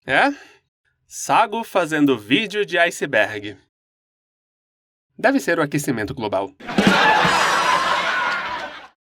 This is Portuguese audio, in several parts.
É? Sago fazendo vídeo de iceberg. Deve ser o aquecimento global.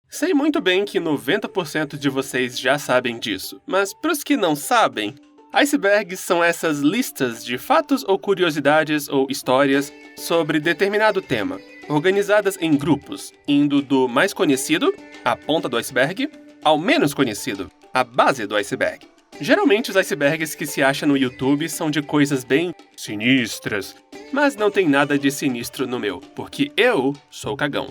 Sei muito bem que 90% de vocês já sabem disso, mas para os que não sabem, icebergs são essas listas de fatos ou curiosidades ou histórias sobre determinado tema, organizadas em grupos, indo do mais conhecido, a ponta do iceberg, ao menos conhecido, a base do iceberg. Geralmente os icebergs que se acham no YouTube são de coisas bem sinistras, mas não tem nada de sinistro no meu, porque eu sou cagão.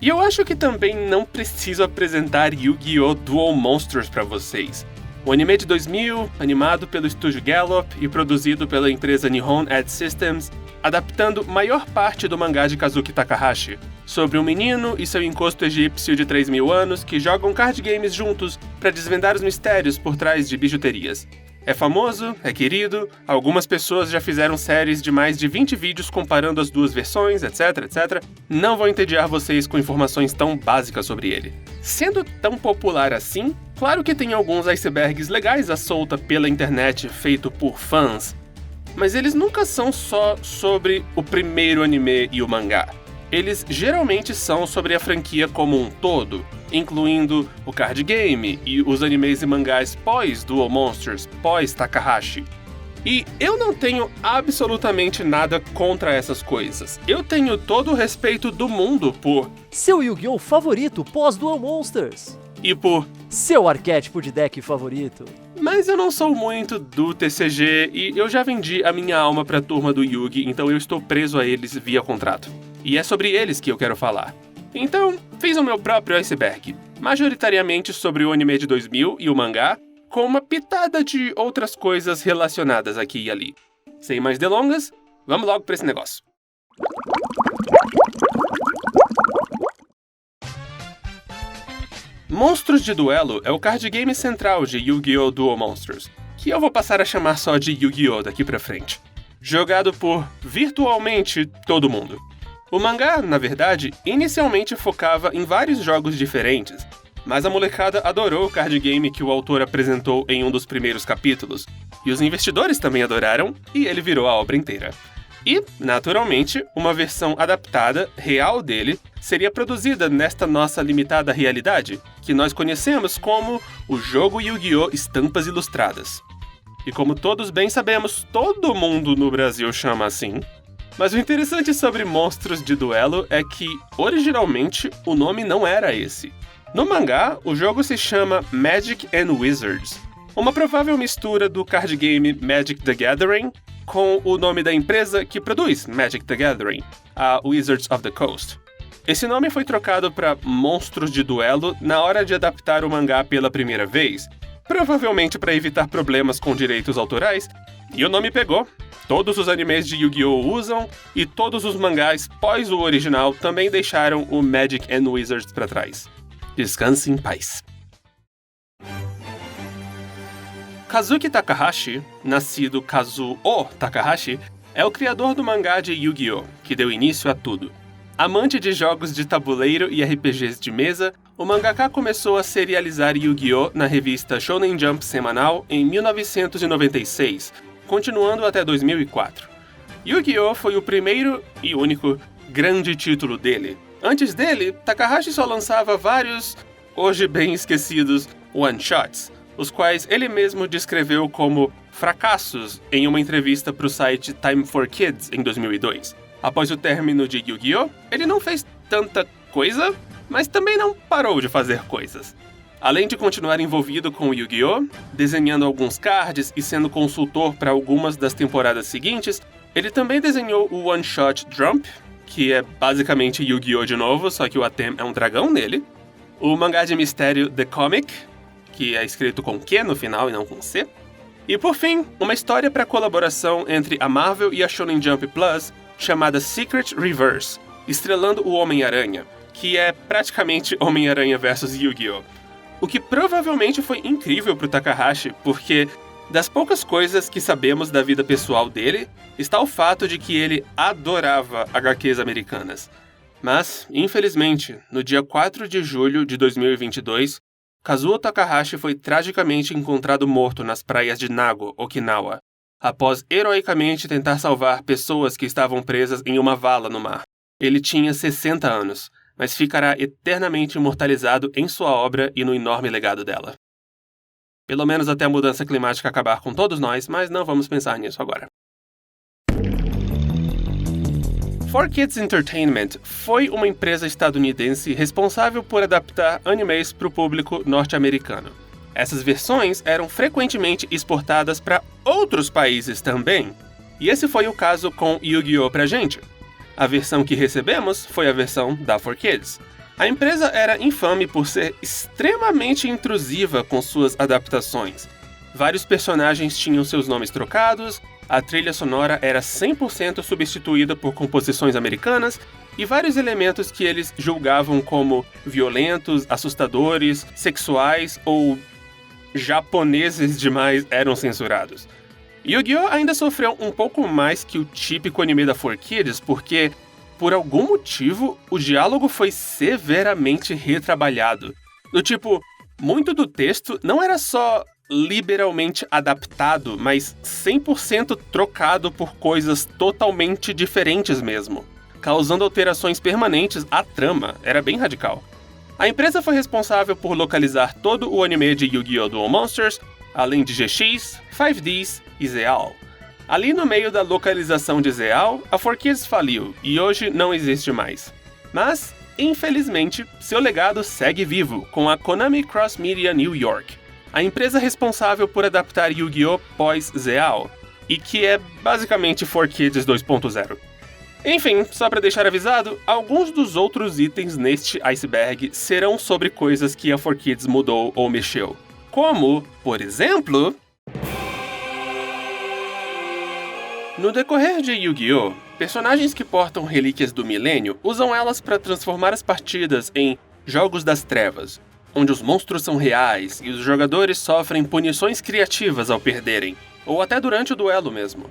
E eu acho que também não preciso apresentar Yu-Gi-Oh! Duel Monsters pra vocês. O anime de 2000, animado pelo estúdio Gallop e produzido pela empresa Nihon Ad Systems, adaptando maior parte do mangá de Kazuki Takahashi, sobre um menino e seu encosto egípcio de 3.000 anos que jogam card games juntos para desvendar os mistérios por trás de bijuterias. É famoso, é querido, algumas pessoas já fizeram séries de mais de 20 vídeos comparando as duas versões, etc, etc. Não vou entediar vocês com informações tão básicas sobre ele. Sendo tão popular assim, claro que tem alguns icebergs legais à solta pela internet feito por fãs, mas eles nunca são só sobre o primeiro anime e o mangá. Eles geralmente são sobre a franquia como um todo, incluindo o card game e os animes e mangás pós-Duel Monsters, pós-Takahashi. E eu não tenho absolutamente nada contra essas coisas. Eu tenho todo o respeito do mundo por seu Yu-Gi-Oh! Favorito pós-Duel Monsters. E por seu arquétipo de deck favorito. Mas eu não sou muito do TCG e eu já vendi a minha alma pra turma do Yugi, então eu estou preso a eles via contrato. E é sobre eles que eu quero falar. Então, fiz o meu próprio iceberg, majoritariamente sobre o anime de 2000 e o mangá, com uma pitada de outras coisas relacionadas aqui e ali. Sem mais delongas, vamos logo pra esse negócio. Monstros de Duelo é o card game central de Yu-Gi-Oh! Duel Monsters, que eu vou passar a chamar só de Yu-Gi-Oh! Daqui pra frente. Jogado por virtualmente todo mundo. O mangá, na verdade, inicialmente focava em vários jogos diferentes, mas a molecada adorou o card game que o autor apresentou em um dos primeiros capítulos, e os investidores também adoraram, e ele virou a obra inteira. E, naturalmente, uma versão adaptada, real dele, seria produzida nesta nossa limitada realidade, que nós conhecemos como o jogo Yu-Gi-Oh! Estampas Ilustradas. E como todos bem sabemos, todo mundo no Brasil chama assim. Mas o interessante sobre Monstros de Duelo é que, originalmente, o nome não era esse. No mangá, o jogo se chama Magic and Wizards, uma provável mistura do card game Magic the Gathering com o nome da empresa que produz Magic the Gathering, a Wizards of the Coast. Esse nome foi trocado para Monstros de Duelo na hora de adaptar o mangá pela primeira vez, provavelmente para evitar problemas com direitos autorais, e o nome pegou. Todos os animes de Yu-Gi-Oh! Usam, e todos os mangás pós o original também deixaram o Magic and Wizards para trás. Descanse em paz. Kazuki Takahashi, nascido Kazuo Takahashi, é o criador do mangá de Yu-Gi-Oh!, que deu início a tudo. Amante de jogos de tabuleiro e RPGs de mesa, o mangaka começou a serializar Yu-Gi-Oh! Na revista Shonen Jump semanal em 1996, continuando até 2004. Yu-Gi-Oh! Foi o primeiro e único grande título dele. Antes dele, Takahashi só lançava vários, hoje bem esquecidos, one-shots, os quais ele mesmo descreveu como fracassos em uma entrevista para o site Time for Kids em 2002. Após o término de Yu-Gi-Oh!, ele não fez tanta coisa, mas também não parou de fazer coisas. Além de continuar envolvido com o Yu-Gi-Oh!, desenhando alguns cards e sendo consultor para algumas das temporadas seguintes, ele também desenhou o one-shot Drump, que é basicamente Yu-Gi-Oh! De novo, só que o Atem é um dragão nele, o mangá de mistério The Comic, que é escrito com Q no final e não com C, e por fim, uma história para colaboração entre a Marvel e a Shonen Jump Plus, chamada Secret Reverse, estrelando o Homem-Aranha, que é praticamente Homem-Aranha vs Yu-Gi-Oh! O que provavelmente foi incrível pro Takahashi, porque das poucas coisas que sabemos da vida pessoal dele, está o fato de que ele adorava HQs americanas. Mas, infelizmente, no dia 4 de julho de 2022, Kazuo Takahashi foi tragicamente encontrado morto nas praias de Nago, Okinawa, após heroicamente tentar salvar pessoas que estavam presas em uma vala no mar. Ele tinha 60 anos, mas ficará eternamente imortalizado em sua obra e no enorme legado dela. Pelo menos até a mudança climática acabar com todos nós, mas não vamos pensar nisso agora. 4Kids Entertainment foi uma empresa estadunidense responsável por adaptar animes para o público norte-americano. Essas versões eram frequentemente exportadas para outros países também, e esse foi o caso com Yu-Gi-Oh! Pra gente. A versão que recebemos foi a versão da 4Kids. A empresa era infame por ser extremamente intrusiva com suas adaptações. Vários personagens tinham seus nomes trocados, a trilha sonora era 100% substituída por composições americanas e vários elementos que eles julgavam como violentos, assustadores, sexuais ou japoneses demais eram censurados. Yu-Gi-Oh! Ainda sofreu um pouco mais que o típico anime da 4Kids porque, por algum motivo, o diálogo foi severamente retrabalhado. Do tipo, muito do texto não era só liberalmente adaptado, mas 100% trocado por coisas totalmente diferentes mesmo, causando alterações permanentes à trama. Era bem radical. A empresa foi responsável por localizar todo o anime de Yu-Gi-Oh! Duel Monsters, além de GX, 5Ds e Zeal. Ali no meio da localização de Zeal, a 4Kids faliu e hoje não existe mais. Mas, infelizmente, seu legado segue vivo com a Konami Cross Media New York, a empresa responsável por adaptar Yu-Gi-Oh! Pós-Zeal, e que é basicamente 4Kids 2.0. Enfim, só para deixar avisado, alguns dos outros itens neste iceberg serão sobre coisas que a 4Kids mudou ou mexeu. Como, por exemplo... No decorrer de Yu-Gi-Oh!, personagens que portam relíquias do milênio usam elas para transformar as partidas em Jogos das Trevas, onde os monstros são reais e os jogadores sofrem punições criativas ao perderem, ou até durante o duelo mesmo.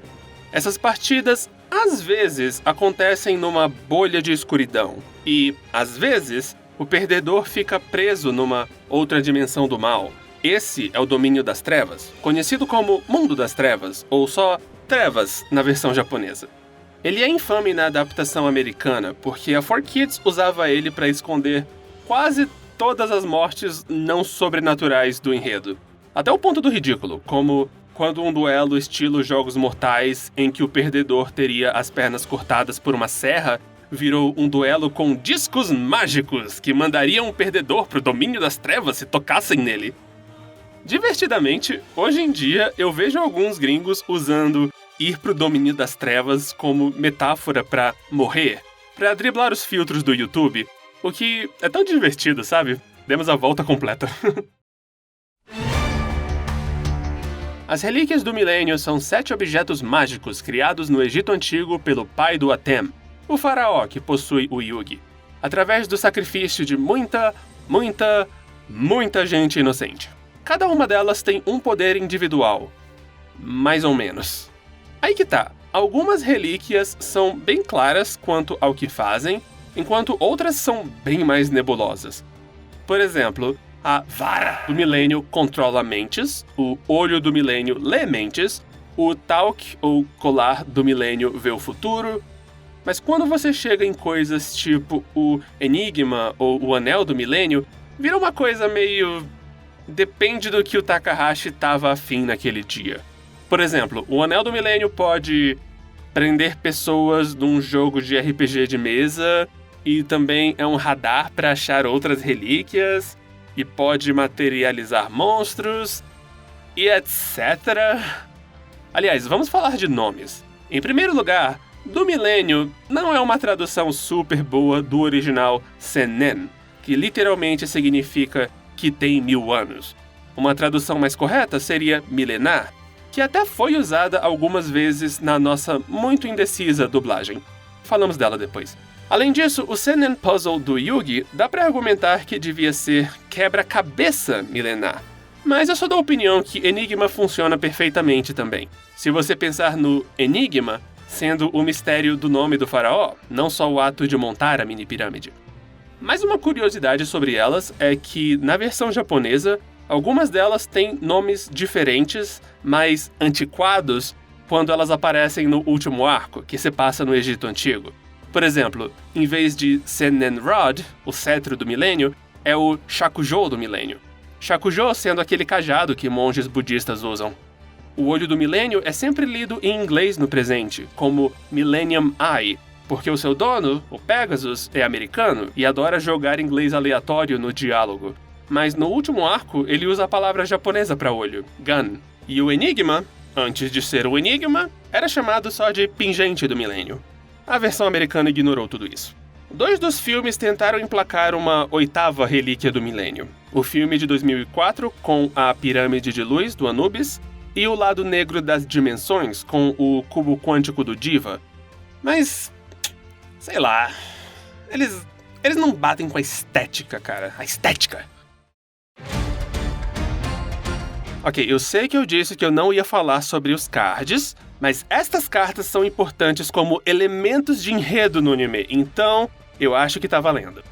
Essas partidas, às vezes, acontecem numa bolha de escuridão, e, às vezes, o perdedor fica preso numa outra dimensão do mal. Esse é o domínio das trevas, conhecido como Mundo das Trevas, ou só Trevas na versão japonesa. Ele é infame na adaptação americana, porque a 4Kids usava ele para esconder quase todas as mortes não sobrenaturais do enredo. Até o ponto do ridículo, como quando um duelo estilo Jogos Mortais, em que o perdedor teria as pernas cortadas por uma serra, virou um duelo com discos mágicos que mandariam o perdedor pro domínio das trevas se tocassem nele. Divertidamente, hoje em dia eu vejo alguns gringos usando ir pro domínio das trevas como metáfora pra morrer, pra driblar os filtros do YouTube, o que é tão divertido, sabe? Demos a volta completa. As Relíquias do Milênio são 7 objetos mágicos criados no Egito Antigo pelo pai do Atem, o faraó que possui o Yugi, através do sacrifício de muita gente inocente. Cada uma delas tem um poder individual, mais ou menos. Aí que tá, algumas relíquias são bem claras quanto ao que fazem, enquanto outras são bem mais nebulosas. Por exemplo, a Vara do Milênio controla mentes, o Olho do Milênio lê mentes, o Talk, ou Colar do Milênio, vê o futuro. Mas quando você chega em coisas tipo o Enigma ou o Anel do Milênio, vira uma coisa meio... depende do que o Takahashi estava afim naquele dia. Por exemplo, o Anel do Milênio pode prender pessoas num jogo de RPG de mesa, e também é um radar para achar outras relíquias, e pode materializar monstros, e etc. Aliás, vamos falar de nomes. Em primeiro lugar, do Milênio não é uma tradução super boa do original Sennen, que literalmente significa que tem 1000 anos. Uma tradução mais correta seria milenar, que até foi usada algumas vezes na nossa muito indecisa dublagem. Falamos dela depois. Além disso, o Sennen Puzzle do Yugi dá pra argumentar que devia ser quebra-cabeça milenar. Mas eu sou da opinião que Enigma funciona perfeitamente também. Se você pensar no Enigma sendo o mistério do nome do faraó, não só o ato de montar a mini pirâmide. Mais uma curiosidade sobre elas é que, na versão japonesa, algumas delas têm nomes diferentes, mais antiquados, quando elas aparecem no último arco, que se passa no Egito Antigo. Por exemplo, em vez de Sen-Nen-Rod, o cetro do milênio, é o Shakujo do milênio. Shakujo sendo aquele cajado que monges budistas usam. O olho do milênio é sempre lido em inglês no presente, como Millennium Eye, porque o seu dono, o Pegasus, é americano e adora jogar inglês aleatório no diálogo. Mas no último arco, ele usa a palavra japonesa para olho, Gun. E o Enigma, antes de ser o Enigma, era chamado só de Pingente do Milênio. A versão americana ignorou tudo isso. 2 dos filmes tentaram emplacar uma 8ª relíquia do milênio. O filme de 2004, com a Pirâmide de Luz, do Anubis, e o Lado Negro das Dimensões, com o Cubo Quântico do Diva. Mas, sei lá, eles não batem com a estética, cara. A estética. Ok, eu sei que eu disse que eu não ia falar sobre os cards, mas estas cartas são importantes como elementos de enredo no anime, então eu acho que tá valendo.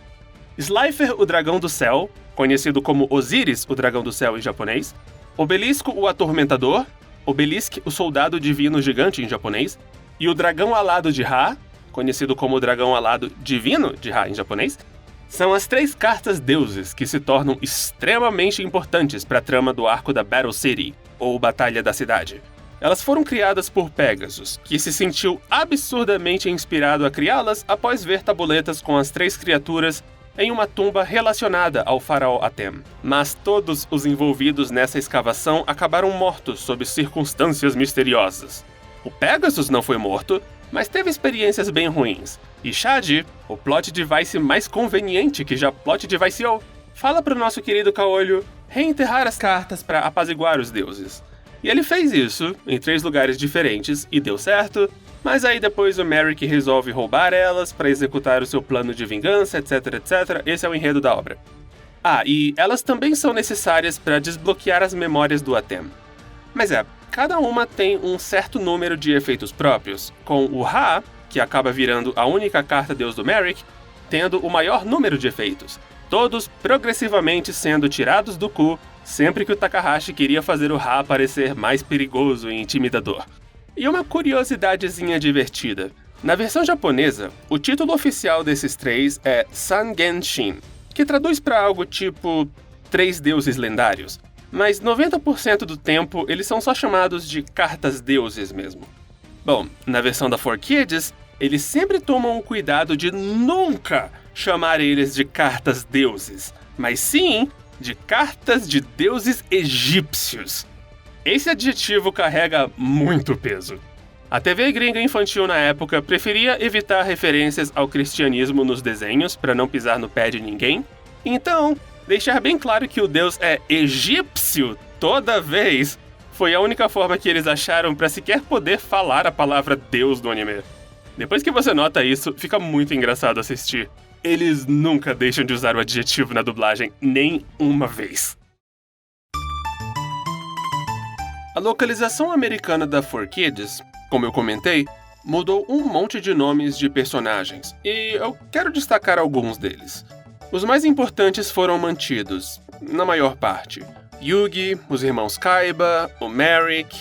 Slifer, o Dragão do Céu, conhecido como Osiris, o Dragão do Céu em japonês. Obelisco, o Atormentador. Obelisk, o Soldado Divino Gigante em japonês. E o Dragão Alado de Ra, conhecido como o Dragão Alado Divino de Ra em japonês. São as 3 cartas deuses que se tornam extremamente importantes para a trama do arco da Battle City, ou Batalha da Cidade. Elas foram criadas por Pegasus, que se sentiu absurdamente inspirado a criá-las após ver tabuletas com as 3 criaturas em uma tumba relacionada ao faraó Atem. Mas todos os envolvidos nessa escavação acabaram mortos sob circunstâncias misteriosas. O Pegasus não foi morto, mas teve experiências bem ruins. E Shadi, o plot device mais conveniente que já plot deviceou, fala pro nosso querido Caolho reenterrar as cartas para apaziguar os deuses. E ele fez isso em 3 lugares diferentes e deu certo, mas aí depois o Merrick resolve roubar elas para executar o seu plano de vingança, etc, etc. Esse é o enredo da obra. Ah, e elas também são necessárias para desbloquear as memórias do Atem. Mas cada uma tem um certo número de efeitos próprios, com o Ra, que acaba virando a única carta deus do Merrick, tendo o maior número de efeitos, todos progressivamente sendo tirados do cu sempre que o Takahashi queria fazer o Ra parecer mais perigoso e intimidador. E uma curiosidadezinha divertida. Na versão japonesa, o título oficial desses 3 é Sangenshin, que traduz para algo tipo 3 deuses lendários, mas 90% do tempo eles são só chamados de cartas deuses mesmo. Bom, na versão da 4Kids, eles sempre tomam o cuidado de nunca chamar eles de cartas deuses, mas sim de cartas de deuses egípcios. Esse adjetivo carrega muito peso. A TV gringa infantil na época preferia evitar referências ao cristianismo nos desenhos para não pisar no pé de ninguém. Então, deixar bem claro que o deus é egípcio toda vez foi a única forma que eles acharam para sequer poder falar a palavra deus no anime. Depois que você nota isso, fica muito engraçado assistir. Eles nunca deixam de usar o adjetivo na dublagem, nem uma vez. A localização americana da 4Kids, como eu comentei, mudou um monte de nomes de personagens, e eu quero destacar alguns deles. Os mais importantes foram mantidos, na maior parte. Yugi, os irmãos Kaiba, o Merrick.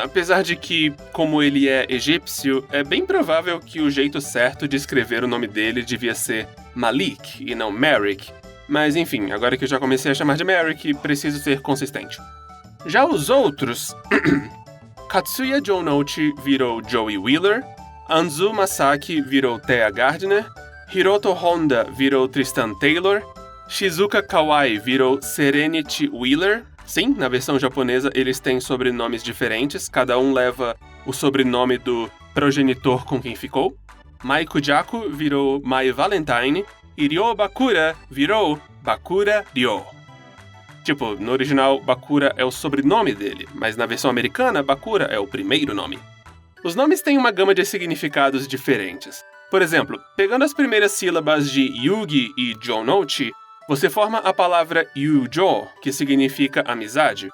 Apesar de que, como ele é egípcio, é bem provável que o jeito certo de escrever o nome dele devia ser Malik e não Merrick. Mas enfim, agora que eu já comecei a chamar de Merrick, preciso ser consistente. Já os outros... Katsuya Jonouchi virou Joey Wheeler, Anzu Masaki virou Thea Gardner, Hiroto Honda virou Tristan Taylor, Shizuka Kawai virou Serenity Wheeler. Sim, na versão japonesa eles têm sobrenomes diferentes, cada um leva o sobrenome do progenitor com quem ficou. Mai Kujaku virou Mai Valentine e Ryo Bakura virou Bakura Ryo. Tipo, no original, Bakura é o sobrenome dele, mas na versão americana, Bakura é o primeiro nome. Os nomes têm uma gama de significados diferentes. Por exemplo, pegando as primeiras sílabas de Yugi e Jonouchi, você forma a palavra Yujo, que significa amizade.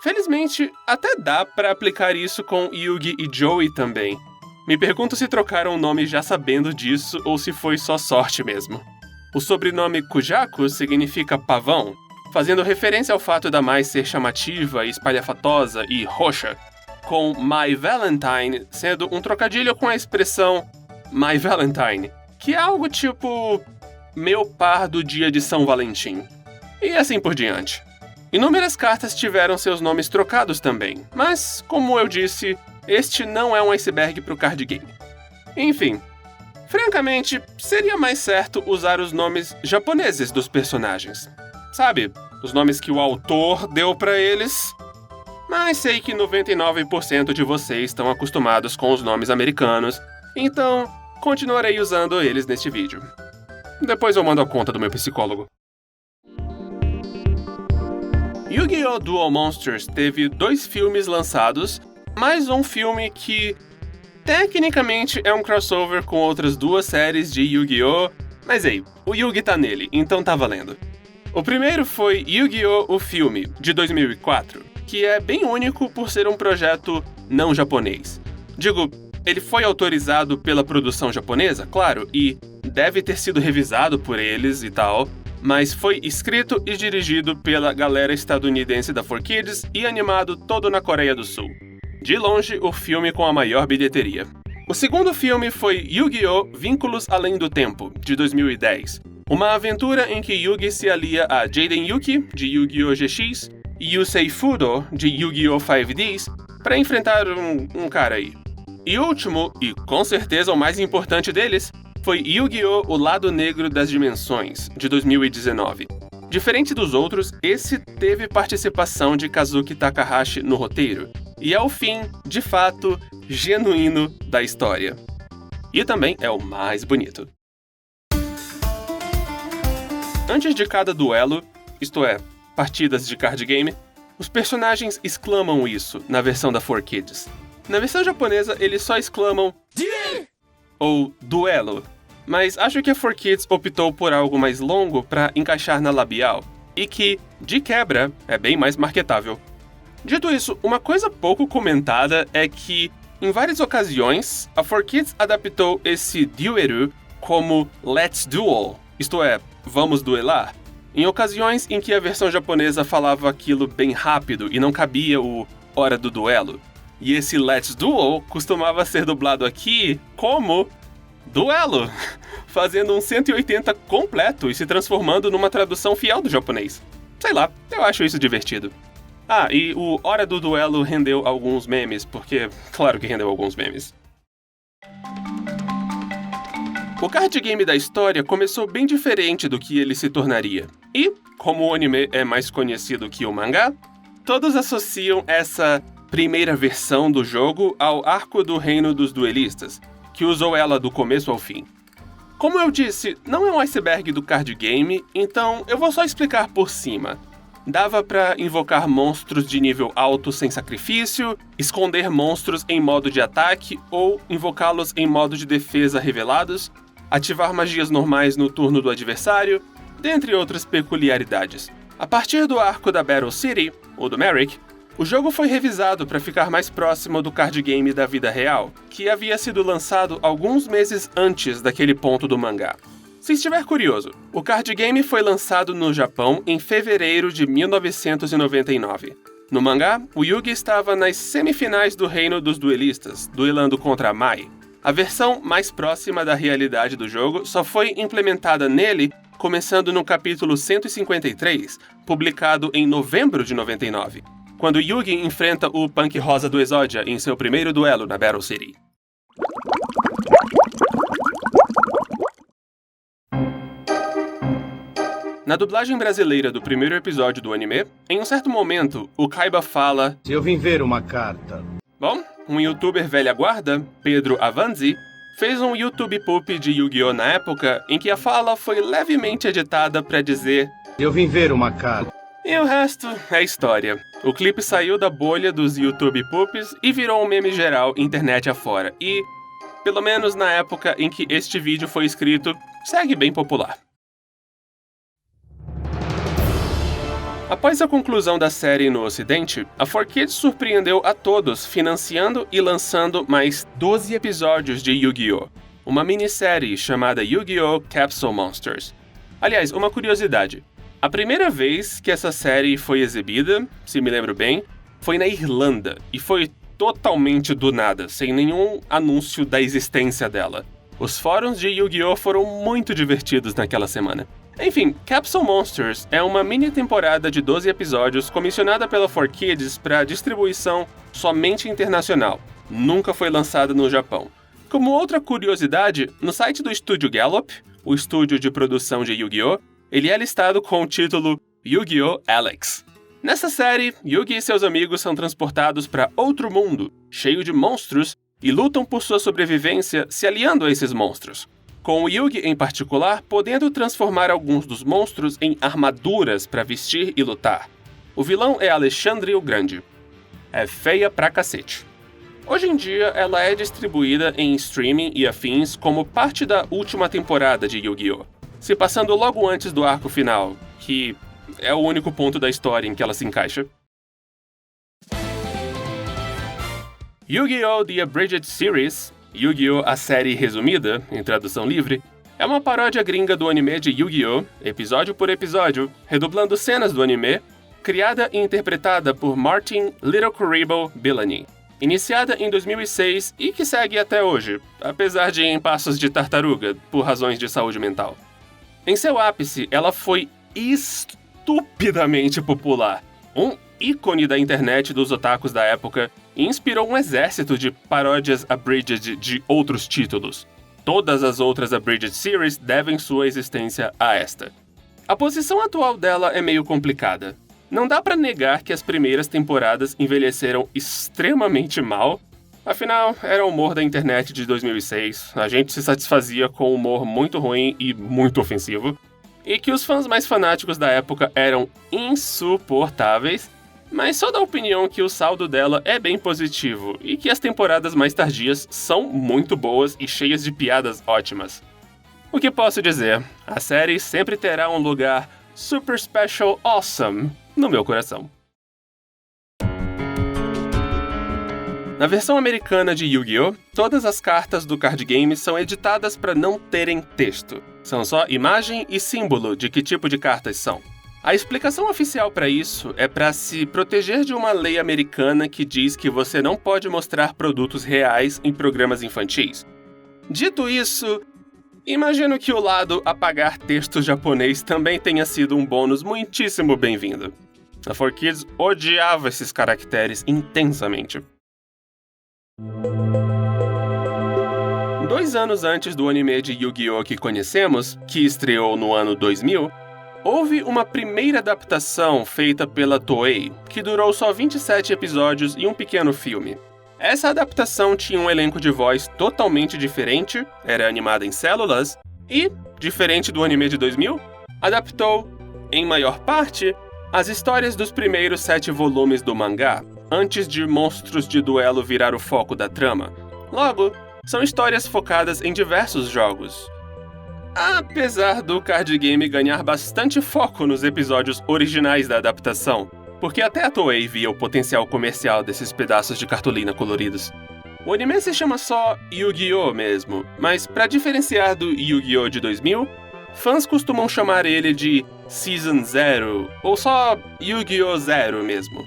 Felizmente, até dá pra aplicar isso com Yugi e Joey também. Me pergunto se trocaram o nome já sabendo disso ou se foi só sorte mesmo. O sobrenome Kujaku significa pavão, fazendo referência ao fato da Mai ser chamativa, espalhafatosa e roxa. com My Valentine sendo um trocadilho com a expressão My Valentine, que é algo tipo meu par do dia de São Valentim. E assim por diante. Inúmeras cartas tiveram seus nomes trocados também, mas, como eu disse, este não é um iceberg pro card game. Enfim, francamente, seria mais certo usar os nomes japoneses dos personagens. Sabe, os nomes que o autor deu pra eles. Mas sei que 99% de vocês estão acostumados com os nomes americanos, então continuarei usando eles neste vídeo. Depois eu mando a conta do meu psicólogo. Yu-Gi-Oh! Duel Monsters teve 2 filmes lançados, mais um filme que tecnicamente é um crossover com outras 2 séries de Yu-Gi-Oh! Mas ei, o Yugi tá nele, então tá valendo. O primeiro foi Yu-Gi-Oh! O Filme, de 2004, que é bem único por ser um projeto não japonês. Digo, ele foi autorizado pela produção japonesa, claro, e deve ter sido revisado por eles e tal, mas foi escrito e dirigido pela galera estadunidense da 4Kids e animado todo na Coreia do Sul. De longe, o filme com a maior bilheteria. O segundo filme foi Yu-Gi-Oh! Vínculos Além do Tempo, de 2010. Uma aventura em que Yugi se alia a Jaden Yuki, de Yu-Gi-Oh! GX, e Yusei Fudo, de Yu-Gi-Oh! 5Ds, para enfrentar um cara aí. E último, e com certeza o mais importante deles, foi Yu-Gi-Oh! O Lado Negro das Dimensões, de 2019. Diferente dos outros, esse teve participação de Kazuki Takahashi no roteiro, e é o fim, de fato, genuíno da história. E também é o mais bonito. Antes de cada duelo, isto é, partidas de card game, os personagens exclamam isso na versão da 4Kids. Na versão japonesa, eles só exclamam ou duelo, mas acho que a 4Kids optou por algo mais longo para encaixar na labial, e que, de quebra, é bem mais marketável. Dito isso, uma coisa pouco comentada é que, em várias ocasiões, a 4Kids adaptou esse dueru como Let's Duel, isto é, vamos duelar, em ocasiões em que a versão japonesa falava aquilo bem rápido e não cabia o hora do duelo. E esse Let's Duel costumava ser dublado aqui como duelo, fazendo um 180 completo e se transformando numa tradução fiel do japonês. Sei lá, eu acho isso divertido. Ah, e o Hora do Duelo rendeu alguns memes, porque claro que rendeu alguns memes. O card game da história começou bem diferente do que ele se tornaria. E, como o anime é mais conhecido que o mangá, todos associam essa primeira versão do jogo ao arco do Reino dos Duelistas, que usou ela do começo ao fim. Como eu disse, não é um iceberg do card game, então eu vou só explicar por cima. Dava pra invocar monstros de nível alto sem sacrifício, esconder monstros em modo de ataque ou invocá-los em modo de defesa revelados, ativar magias normais no turno do adversário, dentre outras peculiaridades. A partir do arco da Battle City, ou do Merrick, o jogo foi revisado para ficar mais próximo do card game da vida real, que havia sido lançado alguns meses antes daquele ponto do mangá. Se estiver curioso, o card game foi lançado no Japão em fevereiro de 1999. No mangá, o Yugi estava nas semifinais do Reino dos Duelistas, duelando contra a Mai. A versão mais próxima da realidade do jogo só foi implementada nele começando no capítulo 153, publicado em novembro de 99, quando Yugi enfrenta o Punk Rosa do Exodia em seu primeiro duelo na Battle City. Na dublagem brasileira do primeiro episódio do anime, em um certo momento, o Kaiba fala: "Se eu vim ver uma carta." Bom, um youtuber velha guarda, Pedro Avanzi, fez um YouTube Poop de Yu-Gi-Oh! Na época em que a fala foi levemente editada para dizer: "Eu vim ver uma carta." E o resto é história. O clipe saiu da bolha dos YouTube Poops e virou um meme geral internet afora. E, pelo menos na época em que este vídeo foi escrito, segue bem popular. Após a conclusão da série no ocidente, a 4Kids surpreendeu a todos financiando e lançando mais 12 episódios de Yu-Gi-Oh! Uma minissérie chamada Yu-Gi-Oh! Capsule Monsters. Aliás, uma curiosidade. A primeira vez que essa série foi exibida, se me lembro bem, foi na Irlanda, e foi totalmente do nada, sem nenhum anúncio da existência dela. Os fóruns de Yu-Gi-Oh! Foram muito divertidos naquela semana. Enfim, Capsule Monsters é uma mini temporada de 12 episódios comissionada pela 4Kids para distribuição somente internacional. Nunca foi lançada no Japão. Como outra curiosidade, no site do estúdio Gallop, o estúdio de produção de Yu-Gi-Oh!, ele é listado com o título Yu-Gi-Oh! Alex. Nessa série, Yugi e seus amigos são transportados para outro mundo, cheio de monstros, e lutam por sua sobrevivência se aliando a esses monstros. Com o Yugi em particular, podendo transformar alguns dos monstros em armaduras para vestir e lutar. O vilão é Alexandre o Grande. É feia pra cacete. Hoje em dia, ela é distribuída em streaming e afins como parte da última temporada de Yu-Gi-Oh!, se passando logo antes do arco final, que é o único ponto da história em que ela se encaixa. Yu-Gi-Oh! The Abridged Series, Yu-Gi-Oh! A Série Resumida, em tradução livre, é uma paródia gringa do anime de Yu-Gi-Oh!, episódio por episódio, redublando cenas do anime, criada e interpretada por Martin Little Kuribo Billany. Iniciada em 2006 e que segue até hoje, apesar de em passos de tartaruga, por razões de saúde mental. Em seu ápice, ela foi estupidamente popular, um ícone da internet dos otakus da época, e inspirou um exército de paródias abridged de outros títulos. Todas as outras abridged series devem sua existência a esta. A posição atual dela é meio complicada. Não dá pra negar que as primeiras temporadas envelheceram extremamente mal. Afinal, era o humor da internet de 2006, a gente se satisfazia com humor muito ruim e muito ofensivo, e que os fãs mais fanáticos da época eram insuportáveis, mas sou da opinião que o saldo dela é bem positivo e que as temporadas mais tardias são muito boas e cheias de piadas ótimas. O que posso dizer? A série sempre terá um lugar super special awesome no meu coração. Na versão americana de Yu-Gi-Oh!, todas as cartas do card game são editadas para não terem texto. São só imagem e símbolo de que tipo de cartas são. A explicação oficial para isso é para se proteger de uma lei americana que diz que você não pode mostrar produtos reais em programas infantis. Dito isso, imagino que o lado apagar texto japonês também tenha sido um bônus muitíssimo bem-vindo. A 4Kids odiava esses caracteres intensamente. 2 anos antes do anime de Yu-Gi-Oh! Que conhecemos, que estreou no ano 2000, houve uma primeira adaptação feita pela Toei, que durou só 27 episódios e um pequeno filme. Essa adaptação tinha um elenco de voz totalmente diferente, era animada em células, e, diferente do anime de 2000, adaptou, em maior parte, as histórias dos primeiros 7 volumes do mangá, antes de Monstros de Duelo virar o foco da trama. Logo, são histórias focadas em diversos jogos. Apesar do card game ganhar bastante foco nos episódios originais da adaptação, porque até a Toei via o potencial comercial desses pedaços de cartolina coloridos. O anime se chama só Yu-Gi-Oh! Mesmo, mas para diferenciar do Yu-Gi-Oh! De 2000, fãs costumam chamar ele de Season 0, ou só Yu-Gi-Oh! 0 mesmo.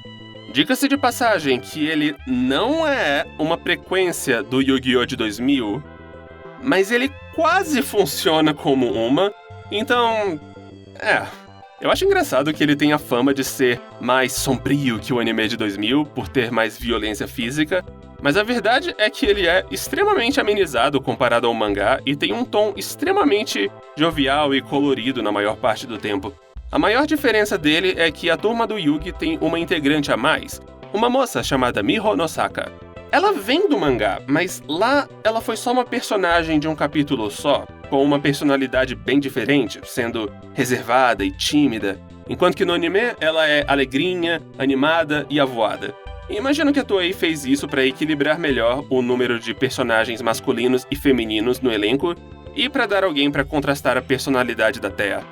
Diga-se de passagem que ele não é uma frequência do Yu-Gi-Oh! De 2000, mas ele quase funciona como uma, então... Eu acho engraçado que ele tem a fama de ser mais sombrio que o anime de 2000, por ter mais violência física, mas a verdade é que ele é extremamente amenizado comparado ao mangá e tem um tom extremamente jovial e colorido na maior parte do tempo. A maior diferença dele é que a turma do Yugi tem uma integrante a mais, uma moça chamada Miho Nosaka. Ela vem do mangá, mas lá ela foi só uma personagem de um capítulo só, com uma personalidade bem diferente, sendo reservada e tímida, enquanto que no anime ela é alegrinha, animada e avoada. E imagino que a Toei fez isso para equilibrar melhor o número de personagens masculinos e femininos no elenco e para dar alguém para contrastar a personalidade da Thea.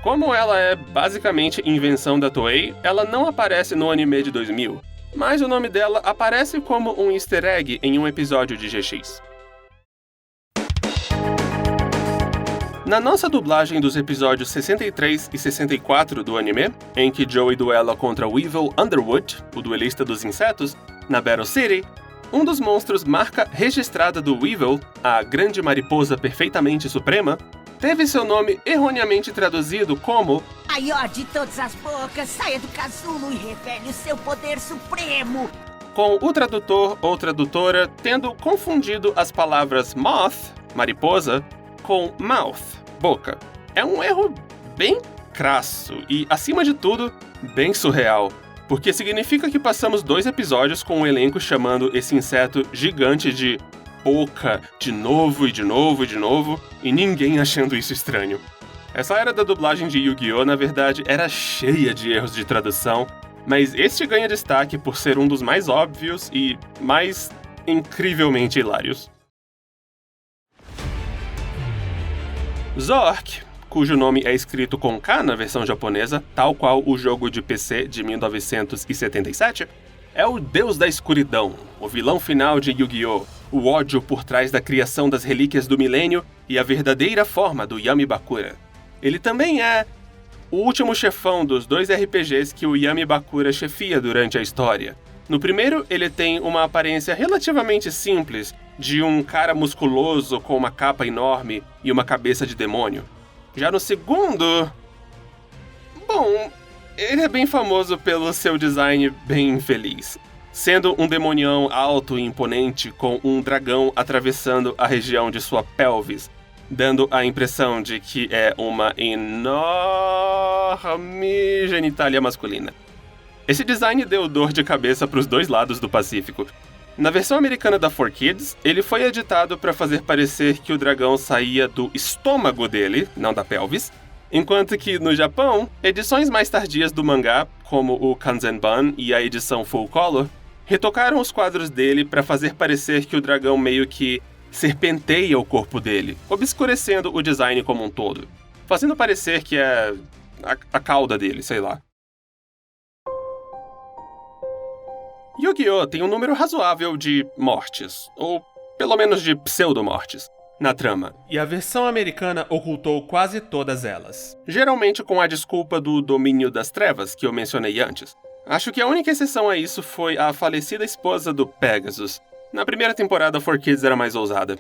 Como ela é basicamente invenção da Toei, ela não aparece no anime de 2000, mas o nome dela aparece como um easter egg em um episódio de GX. Na nossa dublagem dos episódios 63 e 64 do anime, em que Joey duela contra Weevil Underwood, o duelista dos insetos, Na Battle City, um dos monstros marca registrada do Weevil, a grande mariposa perfeitamente suprema, teve seu nome erroneamente traduzido como Maior de todas as bocas, saia do casulo e revele o seu poder supremo. com o tradutor ou tradutora tendo confundido as palavras moth, mariposa, com mouth, boca. É um erro bem crasso e, acima de tudo, bem surreal, porque significa que passamos 2 episódios com o elenco chamando esse inseto gigante de boca de novo e de novo e de novo, e ninguém achando isso estranho. Essa era da dublagem de Yu-Gi-Oh! Na verdade, era cheia de erros de tradução, mas este ganha destaque por ser um dos mais óbvios e mais incrivelmente hilários. Zork, cujo nome é escrito com K na versão japonesa, tal qual o jogo de PC de 1977, é o deus da escuridão, o vilão final de Yu-Gi-Oh!, o ódio por trás da criação das relíquias do milênio e a verdadeira forma do Yami Bakura. Ele também é o último chefão dos 2 RPGs que o Yami Bakura chefia durante a história. No primeiro, ele tem uma aparência relativamente simples, de um cara musculoso com uma capa enorme e uma cabeça de demônio. Já no segundo... bom, ele é bem famoso pelo seu design bem infeliz, sendo um demonião alto e imponente com um dragão atravessando a região de sua pelvis, dando a impressão de que é uma enorme genitália masculina. Esse design deu dor de cabeça para os 2 lados do Pacífico. Na versão americana da 4Kids, ele foi editado para fazer parecer que o dragão saía do estômago dele, não da pelvis, enquanto que no Japão, edições mais tardias do mangá, como o Kanzenban e a edição Full Color, retocaram os quadros dele para fazer parecer que o dragão meio que serpenteia o corpo dele, obscurecendo o design como um todo, fazendo parecer que é a cauda dele, sei lá. Yu-Gi-Oh! Tem um número razoável de mortes, ou pelo menos de pseudo-mortes, na trama, e a versão americana ocultou quase todas elas, geralmente com a desculpa do domínio das trevas que eu mencionei antes. Acho que a única exceção a isso foi a falecida esposa do Pegasus. Na primeira temporada, 4Kids era mais ousada.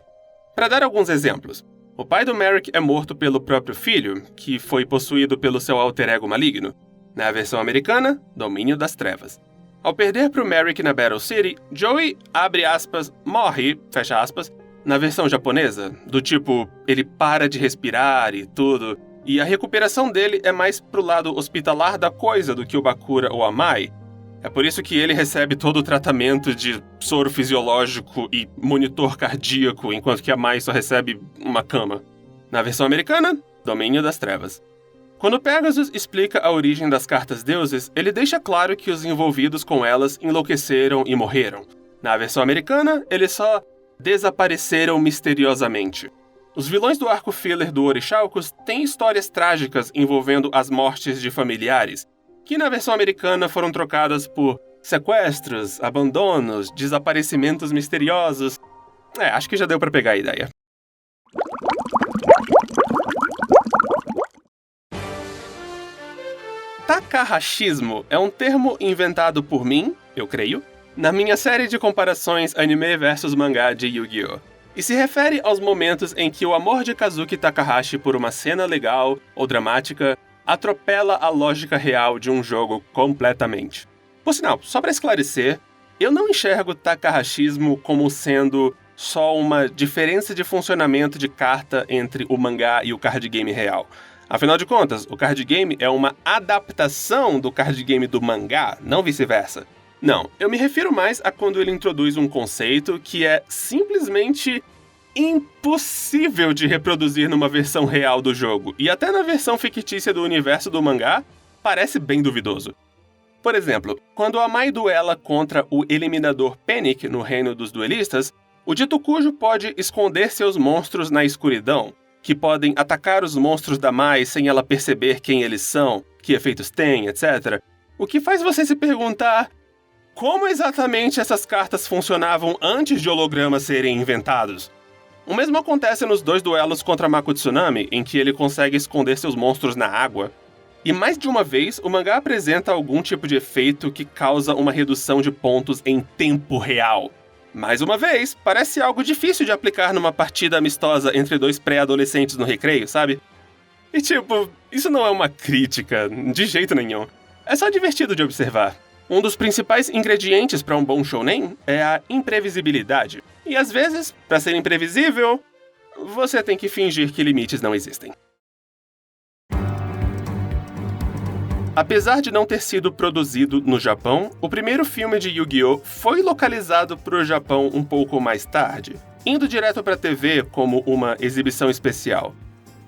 Para dar alguns exemplos, o pai do Merrick é morto pelo próprio filho, que foi possuído pelo seu alter ego maligno. Na versão americana, domínio das trevas. Ao perder pro Merrick na Battle City, Joey, abre aspas, morre, fecha aspas, na versão japonesa, do tipo, ele para de respirar e tudo, e a recuperação dele é mais pro lado hospitalar da coisa do que o Bakura ou a Mai. É por isso que ele recebe todo o tratamento de soro fisiológico e monitor cardíaco, enquanto que a Mai só recebe uma cama. Na versão americana, domínio das trevas. Quando Pegasus explica a origem das cartas deuses, ele deixa claro que os envolvidos com elas enlouqueceram e morreram. Na versão americana, eles só desapareceram misteriosamente. Os vilões do arco filler do Orixalcos têm histórias trágicas envolvendo as mortes de familiares, que na versão americana foram trocadas por sequestros, abandonos, desaparecimentos misteriosos. Acho que já deu pra pegar a ideia. Takahashismo é um termo inventado por mim, eu creio, na minha série de comparações anime versus mangá de Yu-Gi-Oh! E se refere aos momentos em que o amor de Kazuki Takahashi por uma cena legal ou dramática atropela a lógica real de um jogo completamente. Por sinal, só para esclarecer, eu não enxergo Takahashismo como sendo só uma diferença de funcionamento de carta entre o mangá e o card game real. Afinal de contas, o card game é uma adaptação do card game do mangá, não vice-versa. Não, eu me refiro mais a quando ele introduz um conceito que é simplesmente impossível de reproduzir numa versão real do jogo, e até na versão fictícia do universo do mangá, parece bem duvidoso. Por exemplo, quando a Mai duela contra o eliminador Panic no Reino dos Duelistas, o dito cujo pode esconder seus monstros na escuridão, que podem atacar os monstros da Mai sem ela perceber quem eles são, que efeitos têm, etc. O que faz você se perguntar como exatamente essas cartas funcionavam antes de hologramas serem inventados. O mesmo acontece nos 2 duelos contra Mako Tsunami, em que ele consegue esconder seus monstros na água. E mais de uma vez, o mangá apresenta algum tipo de efeito que causa uma redução de pontos em tempo real. Mais uma vez, parece algo difícil de aplicar numa partida amistosa entre dois pré-adolescentes no recreio, sabe? E tipo, isso não é uma crítica, de jeito nenhum. É só divertido de observar. Um dos principais ingredientes para um bom shounen é a imprevisibilidade. E às vezes, para ser imprevisível, você tem que fingir que limites não existem. Apesar de não ter sido produzido no Japão, o primeiro filme de Yu-Gi-Oh! Foi localizado para o Japão um pouco mais tarde, indo direto para a TV como uma exibição especial.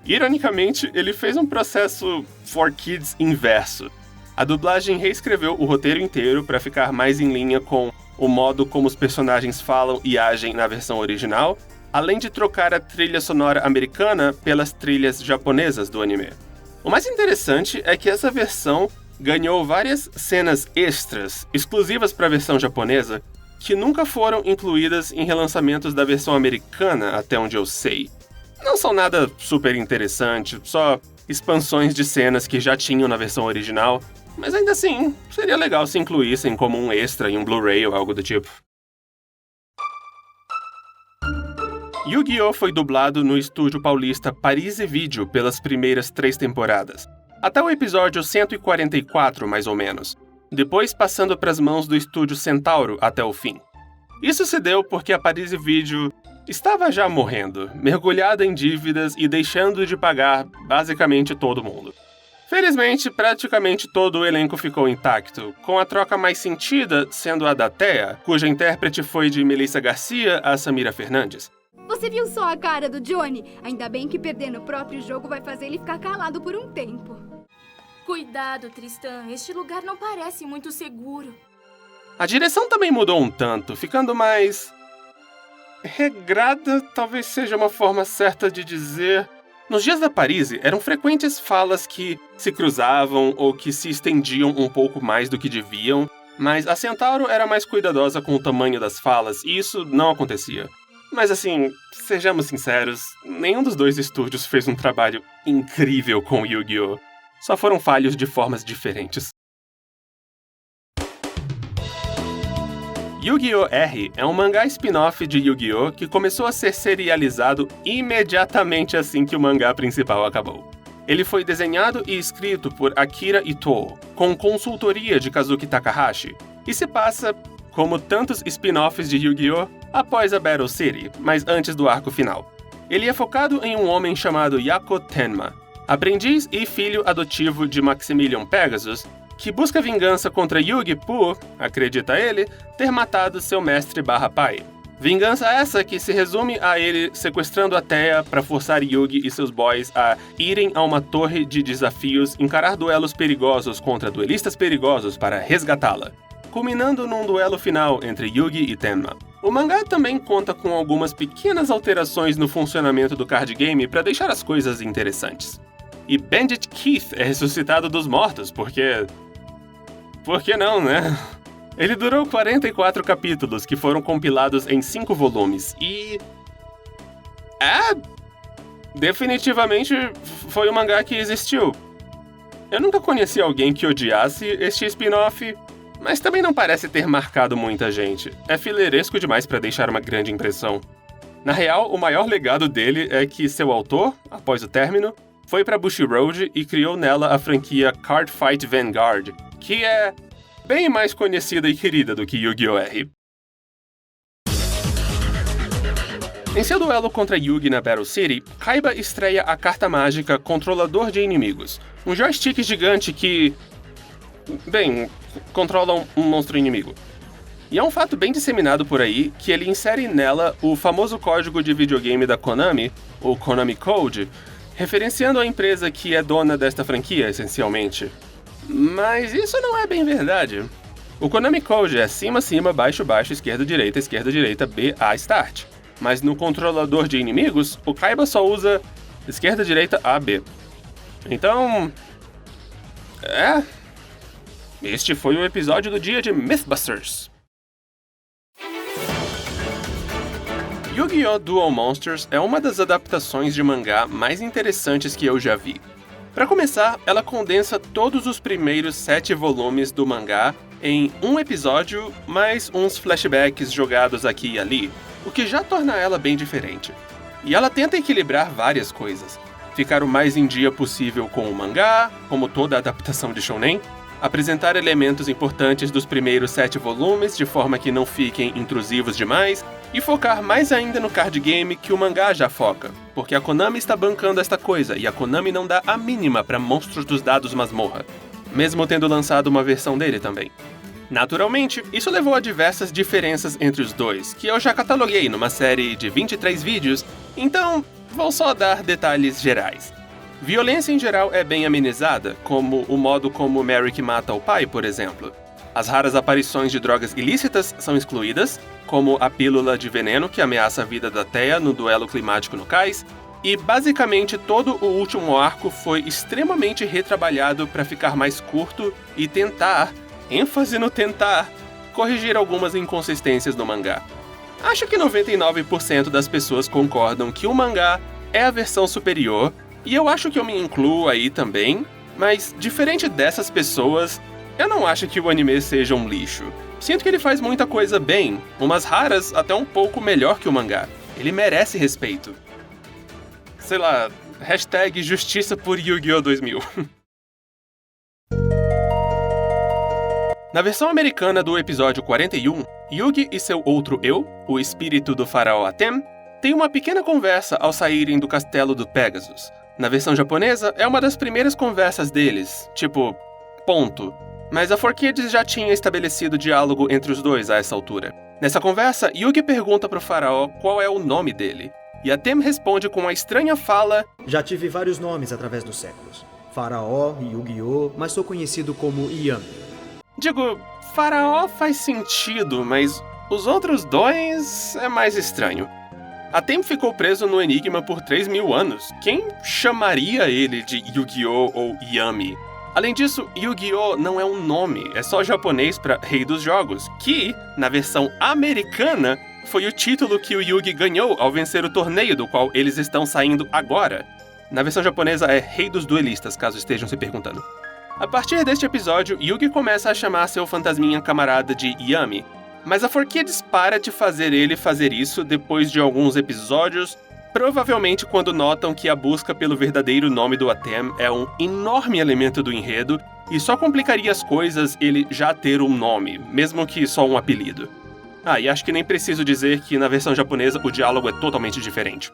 Ironicamente, ele fez um processo for kids inverso. A dublagem reescreveu o roteiro inteiro para ficar mais em linha com o modo como os personagens falam e agem na versão original, além de trocar a trilha sonora americana pelas trilhas japonesas do anime. O mais interessante é que essa versão ganhou várias cenas extras, exclusivas para a versão japonesa, que nunca foram incluídas em relançamentos da versão americana, até onde eu sei. Não são nada super interessante, só expansões de cenas que já tinham na versão original, mas ainda assim, seria legal se incluíssem como um extra em um Blu-ray ou algo do tipo. Yu-Gi-Oh! Foi dublado no estúdio paulista Paris Video pelas primeiras 3 temporadas, até o episódio 144, mais ou menos, depois passando para as mãos do estúdio Centauro até o fim. Isso se deu porque a Paris Video estava já morrendo, mergulhada em dívidas e deixando de pagar basicamente todo mundo. Felizmente, praticamente todo o elenco ficou intacto, com a troca mais sentida sendo a da Thea, cuja intérprete foi de Melissa Garcia a Samira Fernandes. Você viu só a cara do Johnny? Ainda bem que perder no próprio jogo vai fazer ele ficar calado por um tempo. Cuidado, Tristan. Este lugar não parece muito seguro. A direção também mudou um tanto, ficando mais regrada, talvez seja uma forma certa de dizer. Nos dias da Paris, eram frequentes falas que se cruzavam ou que se estendiam um pouco mais do que deviam, mas a Centauro era mais cuidadosa com o tamanho das falas e isso não acontecia. Mas assim, sejamos sinceros, nenhum dos dois estúdios fez um trabalho incrível com Yu-Gi-Oh! Só foram falhos de formas diferentes. Yu-Gi-Oh! R é um mangá spin-off de Yu-Gi-Oh! Que começou a ser serializado imediatamente assim que o mangá principal acabou. Ele foi desenhado e escrito por Akira Itō, com consultoria de Kazuki Takahashi, e se passa, como tantos spin-offs de Yu-Gi-Oh!, após a Battle City, mas antes do arco final. Ele é focado em um homem chamado Yako Tenma, aprendiz e filho adotivo de Maximilian Pegasus, que busca vingança contra Yugi por, acredita ele, ter matado seu mestre/pai. Vingança essa que se resume a ele sequestrando a Thea para forçar Yugi e seus boys a irem a uma torre de desafios encarar duelos perigosos contra duelistas perigosos para resgatá-la, culminando num duelo final entre Yugi e Tenma. O mangá também conta com algumas pequenas alterações no funcionamento do card game para deixar as coisas interessantes. E Bandit Keith é ressuscitado dos mortos, porque... Por que não, né? Ele durou 44 capítulos, que foram compilados em 5 volumes, e... definitivamente foi um mangá que existiu. Eu nunca conheci alguém que odiasse este spin-off, mas também não parece ter marcado muita gente. É fileiresco demais para deixar uma grande impressão. Na real, o maior legado dele é que seu autor, após o término, foi para Bushiroad e criou nela a franquia Card Fight Vanguard, que é bem mais conhecida e querida do que Yu-Gi-Oh! R. Em seu duelo contra Yugi na Battle City, Kaiba estreia a carta mágica Controlador de Inimigos, um joystick gigante que... bem, controla um monstro inimigo. E é um fato bem disseminado por aí que ele insere nela o famoso código de videogame da Konami, o Konami Code, referenciando a empresa que é dona desta franquia, essencialmente. Mas isso não é bem verdade. O Konami Code é cima, cima, baixo, baixo, esquerda, direita, B, A, start. Mas no controlador de inimigos, o Kaiba só usa esquerda, direita, A, B. Então... este foi o episódio do dia de Mythbusters. Yu-Gi-Oh! Duel Monsters é uma das adaptações de mangá mais interessantes que eu já vi. Para começar, ela condensa todos os primeiros 7 volumes do mangá em um episódio, mais uns flashbacks jogados aqui e ali, o que já torna ela bem diferente. E ela tenta equilibrar várias coisas. Ficar o mais em dia possível com o mangá, como toda adaptação de shounen, apresentar elementos importantes dos primeiros 7 volumes de forma que não fiquem intrusivos demais, e focar mais ainda no card game que o mangá já foca, porque a Konami está bancando esta coisa e a Konami não dá a mínima para Monstros dos Dados Masmorra, mesmo tendo lançado uma versão dele também. Naturalmente, isso levou a diversas diferenças entre os dois, que eu já cataloguei numa série de 23 vídeos, então vou só dar detalhes gerais. Violência em geral é bem amenizada, como o modo como Merrick mata o pai, por exemplo. As raras aparições de drogas ilícitas são excluídas, como a pílula de veneno que ameaça a vida da Thea no duelo climático no cais, e basicamente todo o último arco foi extremamente retrabalhado para ficar mais curto e tentar, ênfase no tentar, corrigir algumas inconsistências no mangá. Acho que 99% das pessoas concordam que o mangá é a versão superior, e eu acho que eu me incluo aí também, mas diferente dessas pessoas, eu não acho que o anime seja um lixo. Sinto que ele faz muita coisa bem, umas raras até um pouco melhor que o mangá. Ele merece respeito. Sei lá, hashtag Justiça por Yu-Gi-Oh! 2000. Na versão americana do episódio 41, Yugi e seu outro eu, o espírito do faraó Atem, têm uma pequena conversa ao saírem do castelo do Pegasus. Na versão japonesa, é uma das primeiras conversas deles, tipo, ponto. Mas a 4Kids já tinha estabelecido diálogo entre os dois a essa altura. Nessa conversa, Yugi pergunta pro faraó qual é o nome dele, e Atem responde com uma estranha fala: Já tive vários nomes através dos séculos. Faraó, Yu-Gi-Oh!, mas sou conhecido como Yami. Digo, faraó faz sentido, mas os outros dois é mais estranho. Atem ficou preso no enigma por 3.000 anos. Quem chamaria ele de Yu-Gi-Oh! Ou Yami? Além disso, Yu-Gi-Oh! Não é um nome, é só japonês para Rei dos Jogos, que, na versão americana, foi o título que o Yugi ganhou ao vencer o torneio do qual eles estão saindo agora. Na versão japonesa é Rei dos Duelistas, caso estejam se perguntando. A partir deste episódio, Yugi começa a chamar seu fantasminha camarada de Yami, mas a 4Kids para de fazer ele fazer isso depois de alguns episódios, provavelmente quando notam que a busca pelo verdadeiro nome do Atem é um enorme elemento do enredo e só complicaria as coisas ele já ter um nome, mesmo que só um apelido. Ah, e acho que nem preciso dizer que na versão japonesa o diálogo é totalmente diferente.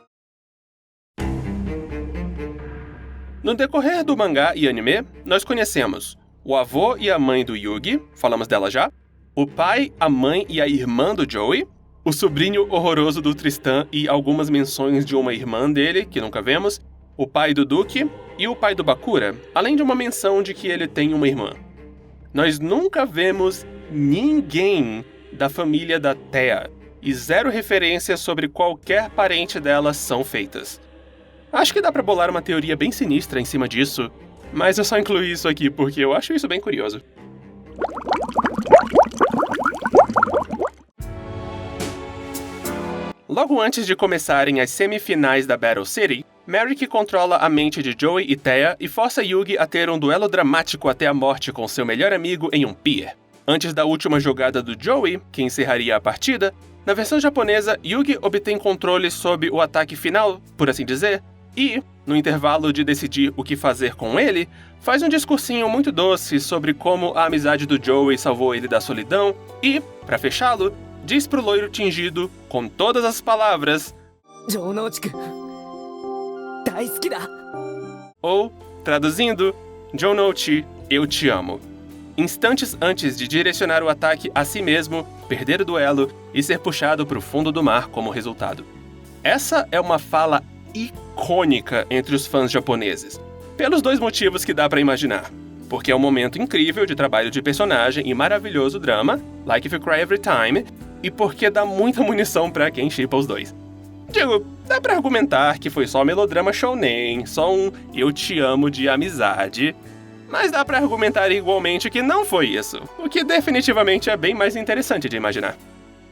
No decorrer do mangá e anime, nós conhecemos o avô e a mãe do Yugi, falamos dela já, o pai, a mãe e a irmã do Joey, o sobrinho horroroso do Tristan e algumas menções de uma irmã dele, que nunca vemos, o pai do Duke e o pai do Bakura, além de uma menção de que ele tem uma irmã. Nós nunca vemos ninguém da família da Thea, e zero referências sobre qualquer parente dela são feitas. Acho que dá pra bolar uma teoria bem sinistra em cima disso, mas eu só incluí isso aqui porque eu acho isso bem curioso. Logo antes de começarem as semifinais da Battle City, Merrick controla a mente de Joey e Thea e força Yugi a ter um duelo dramático até a morte com seu melhor amigo em um pier. Antes da última jogada do Joey, que encerraria a partida, na versão japonesa, Yugi obtém controle sobre o ataque final, por assim dizer, e, no intervalo de decidir o que fazer com ele, faz um discursinho muito doce sobre como a amizade do Joey salvou ele da solidão e, pra fechá-lo, diz pro loiro tingido, com todas as palavras, ou, traduzindo, Jonouchi, eu te amo. Instantes antes de direcionar o ataque a si mesmo, perder o duelo e ser puxado pro fundo do mar como resultado. Essa é uma fala icônica entre os fãs japoneses, pelos dois motivos que dá pra imaginar. Porque é um momento incrível de trabalho de personagem e maravilhoso drama, Like If You Cry Every Time, e porque dá muita munição pra quem shippa os dois. Digo, dá pra argumentar que foi só melodrama shounen, só um eu te amo de amizade, mas dá pra argumentar igualmente que não foi isso, o que definitivamente é bem mais interessante de imaginar.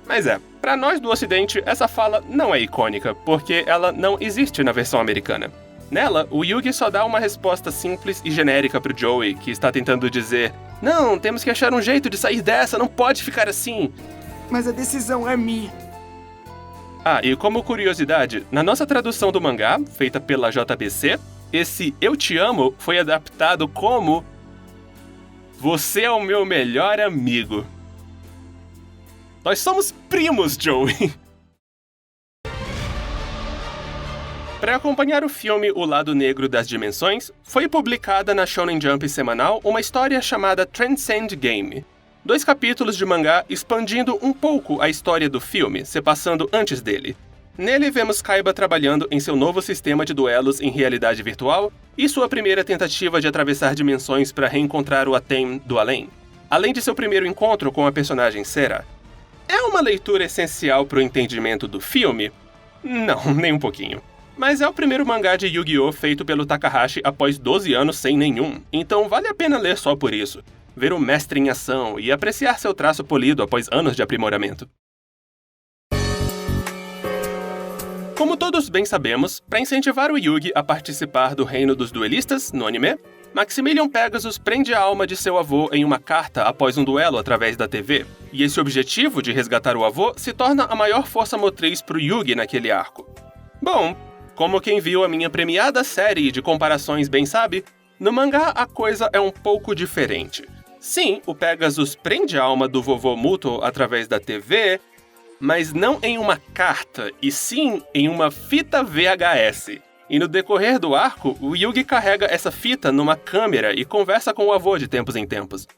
Mas pra nós do ocidente, essa fala não é icônica, porque ela não existe na versão americana. Nela, o Yugi só dá uma resposta simples e genérica pro Joey, que está tentando dizer: "Não, temos que achar um jeito de sair dessa, não pode ficar assim." Mas a decisão é minha. Ah, e como curiosidade, na nossa tradução do mangá, feita pela JBC, esse "eu te amo" foi adaptado como "você é o meu melhor amigo." Nós somos primos, Joey! Para acompanhar o filme O Lado Negro das Dimensões, foi publicada na Shonen Jump semanal uma história chamada Transcend Game. 2 capítulos de mangá expandindo um pouco a história do filme, se passando antes dele. Nele vemos Kaiba trabalhando em seu novo sistema de duelos em realidade virtual e sua primeira tentativa de atravessar dimensões para reencontrar o Atem do além, além de seu primeiro encontro com a personagem Sera. É uma leitura essencial para o entendimento do filme? Não, nem um pouquinho. Mas é o primeiro mangá de Yu-Gi-Oh! Feito pelo Takahashi após 12 anos sem nenhum, então vale a pena ler só por isso, ver o mestre em ação e apreciar seu traço polido após anos de aprimoramento. Como todos bem sabemos, para incentivar o Yugi a participar do reino dos duelistas no anime, Maximilian Pegasus prende a alma de seu avô em uma carta após um duelo através da TV, e esse objetivo de resgatar o avô se torna a maior força motriz para o Yugi naquele arco. Bom, como quem viu a minha premiada série de comparações bem sabe, no mangá a coisa é um pouco diferente. Sim, o Pegasus prende a alma do vovô Muto através da TV, mas não em uma carta, e sim em uma fita VHS. E no decorrer do arco, o Yugi carrega essa fita numa câmera e conversa com o avô de tempos em tempos.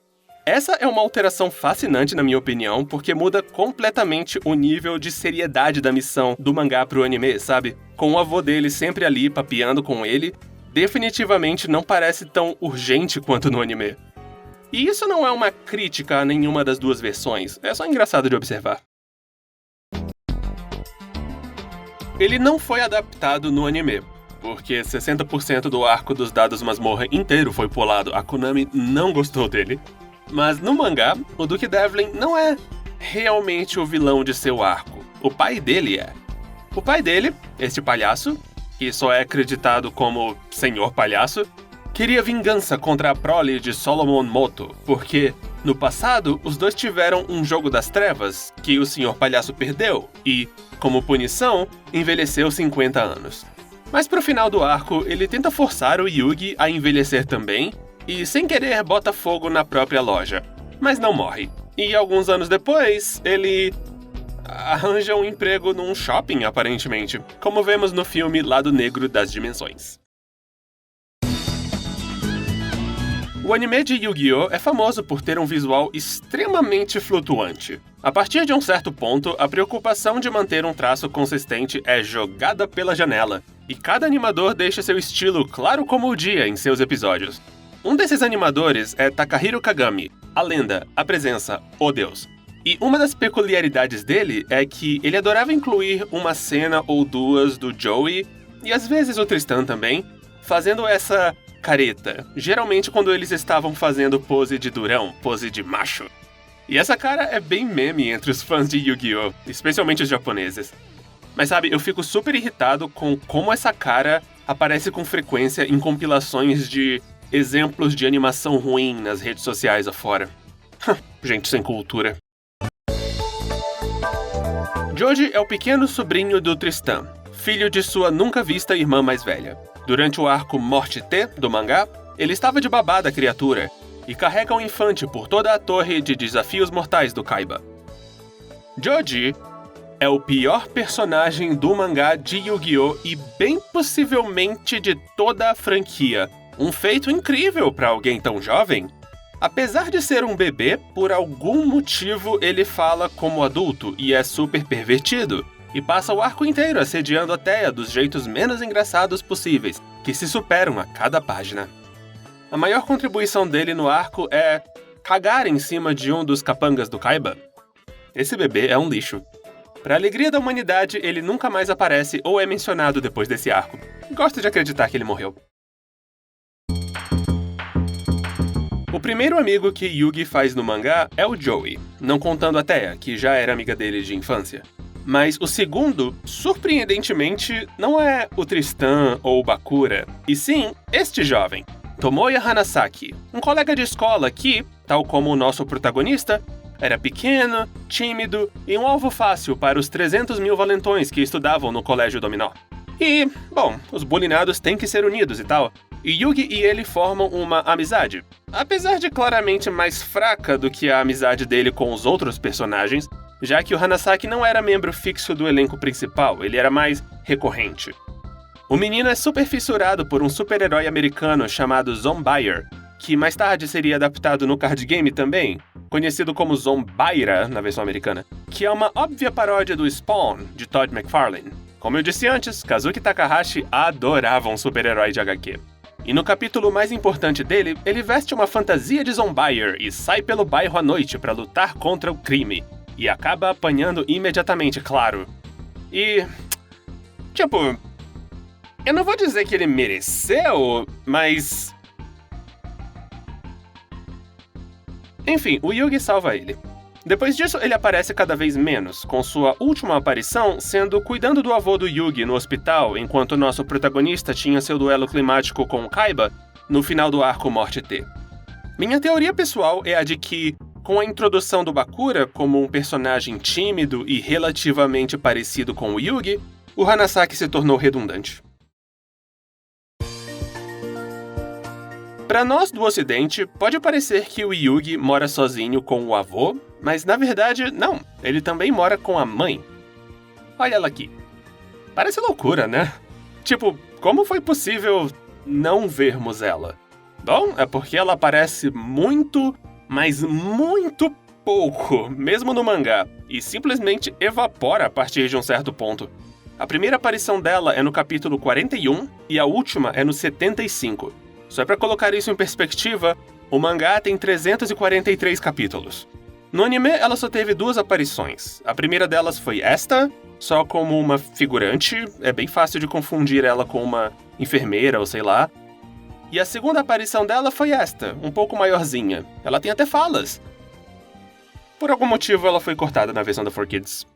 Essa é uma alteração fascinante na minha opinião, porque muda completamente o nível de seriedade da missão do mangá pro anime, sabe? Com o avô dele sempre ali papeando com ele, definitivamente não parece tão urgente quanto no anime. E isso não é uma crítica a nenhuma das duas versões, é só engraçado de observar. Ele não foi adaptado no anime, porque 60% do arco dos Dados Masmorra inteiro foi pulado, a Konami não gostou dele. Mas no mangá, o Duke Devlin não é realmente o vilão de seu arco. O pai dele é. O pai dele, este palhaço, que só é acreditado como Senhor Palhaço, queria vingança contra a prole de Solomon Moto, porque, no passado, os dois tiveram um jogo das trevas, que o Senhor Palhaço perdeu, e, como punição, envelheceu 50 anos. Mas pro final do arco, ele tenta forçar o Yugi a envelhecer também, e sem querer bota fogo na própria loja, mas não morre. E alguns anos depois, ele arranja um emprego num shopping, aparentemente, como vemos no filme Lado Negro das Dimensões. O anime de Yu-Gi-Oh! É famoso por ter um visual extremamente flutuante. A partir de um certo ponto, a preocupação de manter um traço consistente é jogada pela janela, e cada animador deixa seu estilo claro como o dia em seus episódios. Um desses animadores é Takahiro Kagami, a lenda, a presença, o deus. E uma das peculiaridades dele é que ele adorava incluir uma cena ou duas do Joey, e às vezes o Tristan também, fazendo essa careta, geralmente quando eles estavam fazendo pose de durão, pose de macho. E essa cara é bem meme entre os fãs de Yu-Gi-Oh!, especialmente os japoneses. Mas sabe, eu fico super irritado com como essa cara aparece com frequência em compilações de exemplos de animação ruim nas redes sociais afora. Gente sem cultura. Joji é o pequeno sobrinho do Tristan, filho de sua nunca vista irmã mais velha. Durante o arco Morte T do mangá, ele estava de babá da criatura e carrega um infante por toda a torre de desafios mortais do Kaiba. Joji é o pior personagem do mangá de Yu-Gi-Oh! E bem possivelmente de toda a franquia. Um feito incrível para alguém tão jovem. Apesar de ser um bebê, por algum motivo ele fala como adulto e é super pervertido, e passa o arco inteiro assediando a Theia dos jeitos menos engraçados possíveis, que se superam a cada página. A maior contribuição dele no arco é cagar em cima de um dos capangas do Kaiba. Esse bebê é um lixo. Pra alegria da humanidade, ele nunca mais aparece ou é mencionado depois desse arco. Gosto de acreditar que ele morreu. O primeiro amigo que Yugi faz no mangá é o Joey, não contando a Theia, que já era amiga dele de infância. Mas o segundo, surpreendentemente, não é o Tristan ou o Bakura, e sim este jovem, Tomoya Hanasaki, um colega de escola que, tal como o nosso protagonista, era pequeno, tímido e um alvo fácil para os 300 mil valentões que estudavam no Colégio Dominó. E, bom, os bulinados têm que ser unidos e tal, e Yugi e ele formam uma amizade. Apesar de claramente mais fraca do que a amizade dele com os outros personagens, já que o Hanasaki não era membro fixo do elenco principal, ele era mais recorrente. O menino é super fissurado por um super-herói americano chamado Zombier, que mais tarde seria adaptado no card game também, conhecido como Zombaira na versão americana, que é uma óbvia paródia do Spawn, de Todd McFarlane. Como eu disse antes, Kazuki Takahashi adorava um super-herói de HQ. E no capítulo mais importante dele, ele veste uma fantasia de Zombier e sai pelo bairro à noite para lutar contra o crime. E acaba apanhando imediatamente, claro. E... tipo... eu não vou dizer que ele mereceu, mas... enfim, o Yugi salva ele. Depois disso, ele aparece cada vez menos, com sua última aparição sendo cuidando do avô do Yugi no hospital, enquanto nosso protagonista tinha seu duelo climático com Kaiba no final do arco Morte T. Minha teoria pessoal é a de que, com a introdução do Bakura como um personagem tímido e relativamente parecido com o Yugi, o Hanasaki se tornou redundante. Para nós do ocidente, pode parecer que o Yugi mora sozinho com o avô, mas na verdade, não. Ele também mora com a mãe. Olha ela aqui. Parece loucura, né? Tipo, como foi possível não vermos ela? Bom, é porque ela aparece muito, mas muito pouco, mesmo no mangá, e simplesmente evapora a partir de um certo ponto. A primeira aparição dela é no capítulo 41 e a última é no 75. Só para colocar isso em perspectiva, o mangá tem 343 capítulos. No anime, ela só teve 2 aparições. A primeira delas foi esta, só como uma figurante, é bem fácil de confundir ela com uma enfermeira ou sei lá. E a segunda aparição dela foi esta, um pouco maiorzinha. Ela tem até falas. Por algum motivo, ela foi cortada na versão da 4Kids.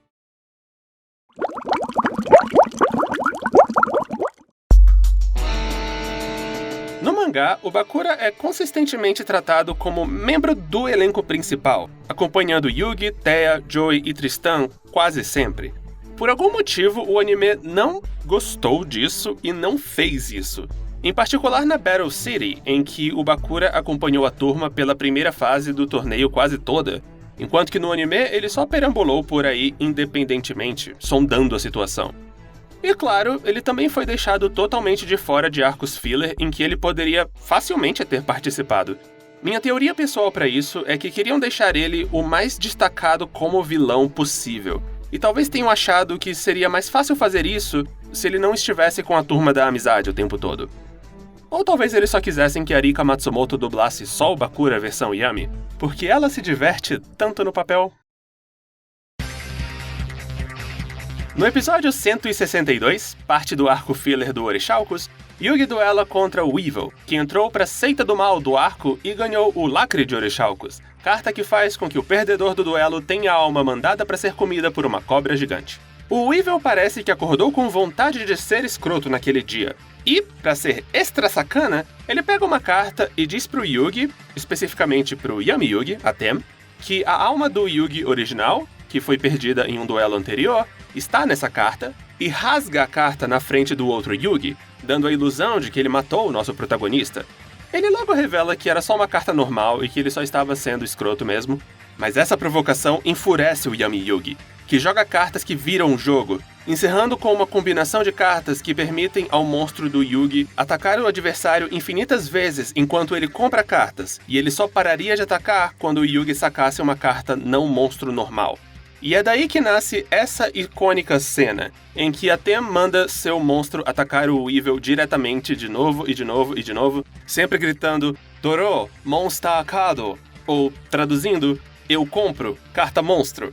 No mangá, o Bakura é consistentemente tratado como membro do elenco principal, acompanhando Yugi, Teia, Joey e Tristan quase sempre. Por algum motivo, o anime não gostou disso e não fez isso. Em particular na Battle City, em que o Bakura acompanhou a turma pela primeira fase do torneio quase toda, enquanto que no anime ele só perambulou por aí independentemente, sondando a situação. E claro, ele também foi deixado totalmente de fora de arcos filler em que ele poderia facilmente ter participado. Minha teoria pessoal para isso é que queriam deixar ele o mais destacado como vilão possível. E talvez tenham achado que seria mais fácil fazer isso se ele não estivesse com a turma da amizade o tempo todo. Ou talvez eles só quisessem que a Rika Matsumoto dublasse só o Bakura versão Yami, porque ela se diverte tanto no papel. No episódio 162, parte do arco filler do Orichalcos, Yugi duela contra o Weevil, que entrou pra Seita do Mal do arco e ganhou o Lacre de Orichalcos, carta que faz com que o perdedor do duelo tenha a alma mandada pra ser comida por uma cobra gigante. O Weevil parece que acordou com vontade de ser escroto naquele dia, e, pra ser extra sacana, ele pega uma carta e diz pro Yugi, especificamente pro Yami Yugi, a Tem, que a alma do Yugi original, que foi perdida em um duelo anterior, está nessa carta, e rasga a carta na frente do outro Yugi, dando a ilusão de que ele matou o nosso protagonista. Ele logo revela que era só uma carta normal e que ele só estava sendo escroto mesmo, mas essa provocação enfurece o Yami Yugi, que joga cartas que viram o jogo, encerrando com uma combinação de cartas que permitem ao monstro do Yugi atacar o adversário infinitas vezes enquanto ele compra cartas, e ele só pararia de atacar quando o Yugi sacasse uma carta não monstro normal. E é daí que nasce essa icônica cena, em que a Tem manda seu monstro atacar o Weevil diretamente de novo e de novo e de novo, sempre gritando Doro, monsta akado, ou traduzindo, eu compro, carta monstro.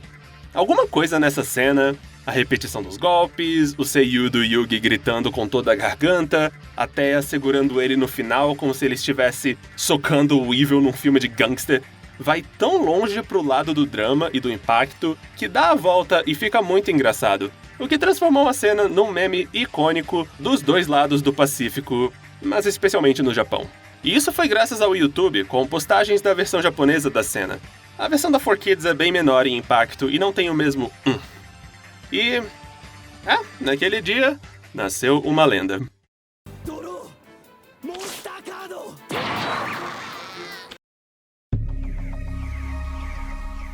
Alguma coisa nessa cena, a repetição dos golpes, o seiyuu do Yugi gritando com toda a garganta, a Teia segurando ele no final como se ele estivesse socando o Weevil num filme de gangster. vai tão longe pro lado do drama e do impacto que dá a volta e fica muito engraçado, o que transformou a cena num meme icônico dos dois lados do Pacífico, mas especialmente no Japão. E isso foi graças ao YouTube, com postagens da versão japonesa da cena. A versão da 4Kids é bem menor em impacto e não tem o mesmo E... naquele dia, nasceu uma lenda.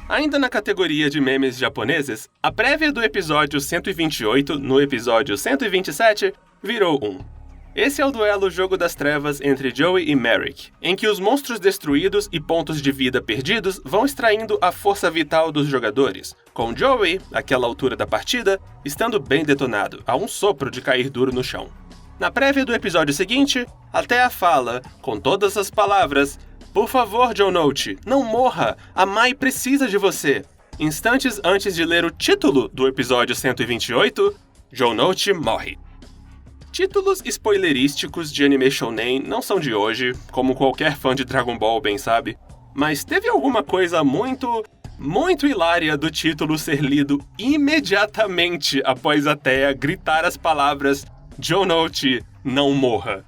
Ainda na categoria de memes japoneses, a prévia do episódio 128 no episódio 127 virou Esse é o duelo Jogo das Trevas entre Joey e Merrick, em que os monstros destruídos e pontos de vida perdidos vão extraindo a força vital dos jogadores, com Joey, àquela altura da partida, estando bem detonado, a um sopro de cair duro no chão. Na prévia do episódio seguinte, até a fala, com todas as palavras: "Por favor, John Note, não morra! A Mai precisa de você!" Instantes antes de ler o título do episódio 128, John Note morre. Títulos spoilerísticos de anime shounen não são de hoje, como qualquer fã de Dragon Ball bem sabe, mas teve alguma coisa muito hilária do título ser lido imediatamente após a Thea gritar as palavras "John Note, não morra".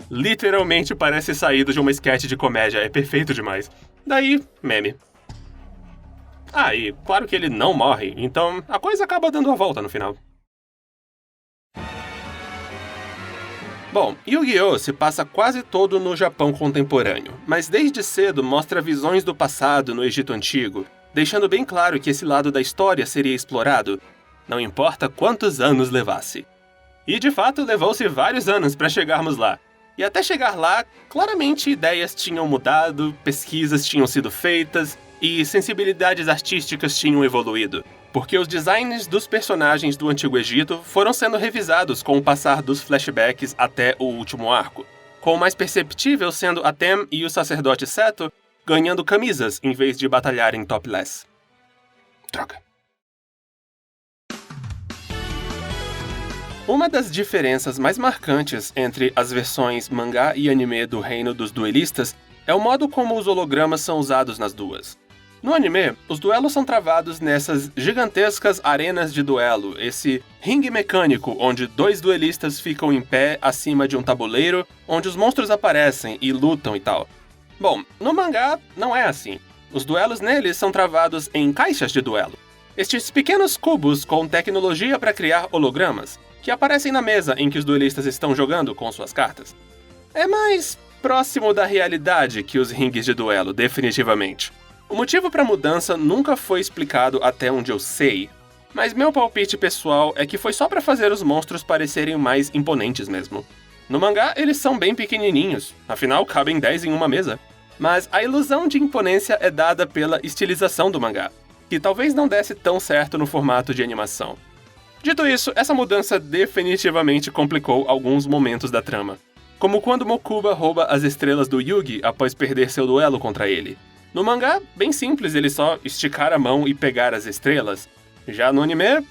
Literalmente parece saído de uma sketch de comédia, é perfeito demais. Daí, meme. E claro que ele não morre, então a coisa acaba dando a volta no final. Bom, Yu-Gi-Oh! Se passa quase todo no Japão contemporâneo, mas desde cedo mostra visões do passado no Egito Antigo, deixando bem claro que esse lado da história seria explorado, não importa quantos anos levasse. E de fato levou-se vários anos para chegarmos lá. E até chegar lá, claramente ideias tinham mudado, pesquisas tinham sido feitas e sensibilidades artísticas tinham evoluído, porque os designs dos personagens do Antigo Egito foram sendo revisados com o passar dos flashbacks até o último arco, com o mais perceptível sendo Atem e o sacerdote Seto ganhando camisas em vez de batalharem topless. Droga. Uma das diferenças mais marcantes entre as versões mangá e anime do Reino dos Duelistas é o modo como os hologramas são usados nas duas. No anime, os duelos são travados nessas gigantescas arenas de duelo, esse ringue mecânico onde dois duelistas ficam em pé acima de um tabuleiro, onde os monstros aparecem e lutam e tal. Bom, no mangá não é assim. Os duelos neles são travados em caixas de duelo. Estes pequenos cubos com tecnologia para criar hologramas, que aparecem na mesa em que os duelistas estão jogando com suas cartas. É mais próximo da realidade que os ringues de duelo, definitivamente. O motivo para a mudança nunca foi explicado até onde eu sei, mas meu palpite pessoal é que foi só para fazer os monstros parecerem mais imponentes mesmo. No mangá, eles são bem pequenininhos, afinal cabem 10 em uma mesa. Mas a ilusão de imponência é dada pela estilização do mangá, que talvez não desse tão certo no formato de animação. Dito isso, essa mudança definitivamente complicou alguns momentos da trama, como quando Mokuba rouba as estrelas do Yugi após perder seu duelo contra ele. No mangá, bem simples ele só esticar a mão e pegar as estrelas. Já no anime,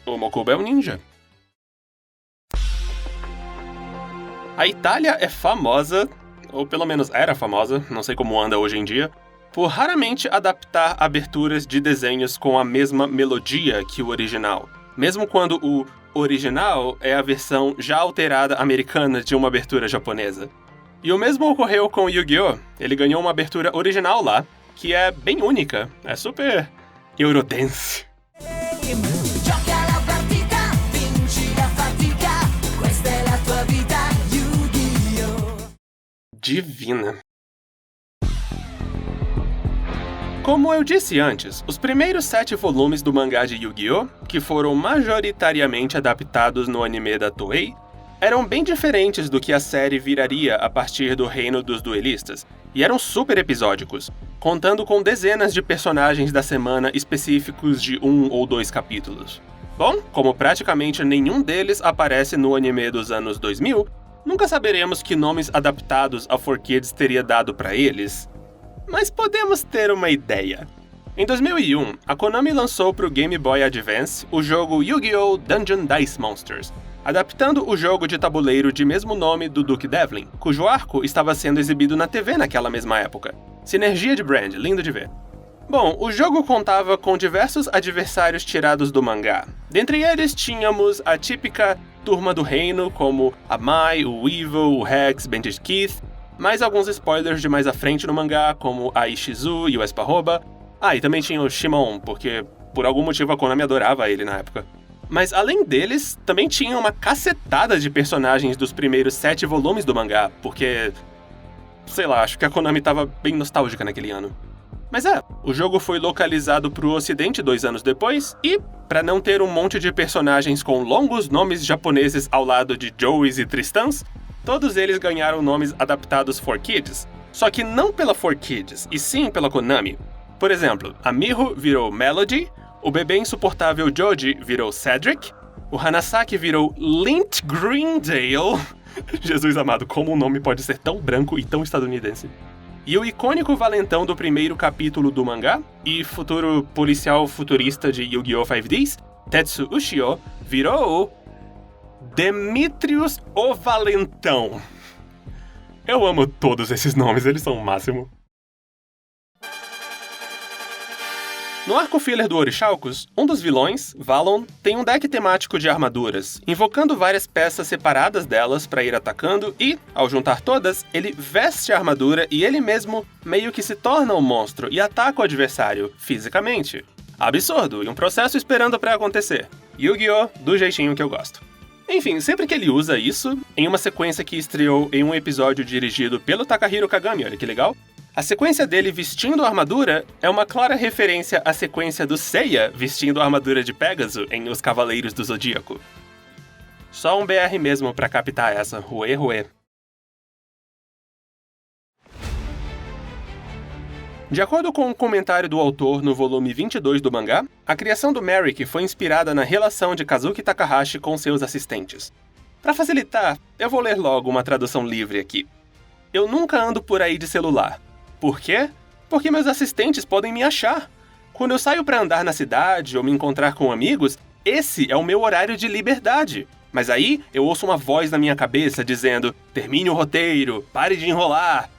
o Mokuba é um ninja. A Itália é famosa, ou pelo menos era famosa, não sei como anda hoje em dia, por raramente adaptar aberturas de desenhos com a mesma melodia que o original, mesmo quando o original é a versão já alterada americana de uma abertura japonesa. E o mesmo ocorreu com Yu-Gi-Oh! Ele ganhou uma abertura original lá, que é bem única, é super Eurodance. Divina. Como eu disse antes, os primeiros 7 volumes do mangá de Yu-Gi-Oh!, que foram majoritariamente adaptados no anime da Toei, eram bem diferentes do que a série viraria a partir do Reino dos Duelistas, e eram super episódicos, contando com dezenas de personagens da semana específicos de 1 ou 2 capítulos. Bom, como praticamente nenhum deles aparece no anime dos anos 2000, nunca saberemos que nomes adaptados a 4Kids teria dado pra eles, mas podemos ter uma ideia. Em 2001, a Konami lançou para o Game Boy Advance o jogo Yu-Gi-Oh! Dungeon Dice Monsters, adaptando o jogo de tabuleiro de mesmo nome do Duke Devlin, cujo arco estava sendo exibido na TV naquela mesma época. Sinergia de brand, lindo de ver. Bom, o jogo contava com diversos adversários tirados do mangá. Dentre eles tínhamos a típica Turma do Reino, como a Mai, o Weevil, o Rex, Bandit Keith, mais alguns spoilers de mais à frente no mangá, como a Ishizu e o Esparroba. E também tinha o Shimon, porque por algum motivo a Konami adorava ele na época. Mas além deles, também tinha uma cacetada de personagens dos primeiros 7 volumes do mangá, porque... sei lá, acho que a Konami tava bem nostálgica naquele ano. Mas o jogo foi localizado pro ocidente 2 anos depois, e, pra não ter um monte de personagens com longos nomes japoneses ao lado de Joeys e Tristans, todos eles ganharam nomes adaptados for Kids. Só que não pela 4Kids, e sim pela Konami. Por exemplo, a Miho virou Melody, o bebê insuportável Joji virou Cedric, o Hanasaki virou Lint Greendale. Jesus amado, como um nome pode ser tão branco e tão estadunidense. E o icônico valentão do primeiro capítulo do mangá, e futuro policial futurista de Yu-Gi-Oh! 5Ds, Tetsu Ushio, virou Demetrius o Valentão. Eu amo todos esses nomes, eles são o máximo. No arco filler do Orichalcos, um dos vilões, Valon, tem um deck temático de armaduras, invocando várias peças separadas delas para ir atacando e, ao juntar todas, ele veste a armadura e ele mesmo meio que se torna um monstro e ataca o adversário, fisicamente. Absurdo, e um processo esperando para acontecer. Yu-Gi-Oh! Do jeitinho que eu gosto. Enfim, sempre que ele usa isso, em uma sequência que estreou em um episódio dirigido pelo Takahiro Kagami, olha que legal, a sequência dele vestindo a armadura é uma clara referência à sequência do Seiya vestindo a armadura de Pégaso em Os Cavaleiros do Zodíaco. Só um BR mesmo pra captar essa, ruê. De acordo com um comentário do autor no volume 22 do mangá, a criação do Merrick foi inspirada na relação de Kazuki Takahashi com seus assistentes. Para facilitar, eu vou ler logo uma tradução livre aqui. Eu nunca ando por aí de celular. Por quê? Porque meus assistentes podem me achar. Quando eu saio para andar na cidade ou me encontrar com amigos, esse é o meu horário de liberdade. Mas aí eu ouço uma voz na minha cabeça dizendo: termine o roteiro, pare de enrolar.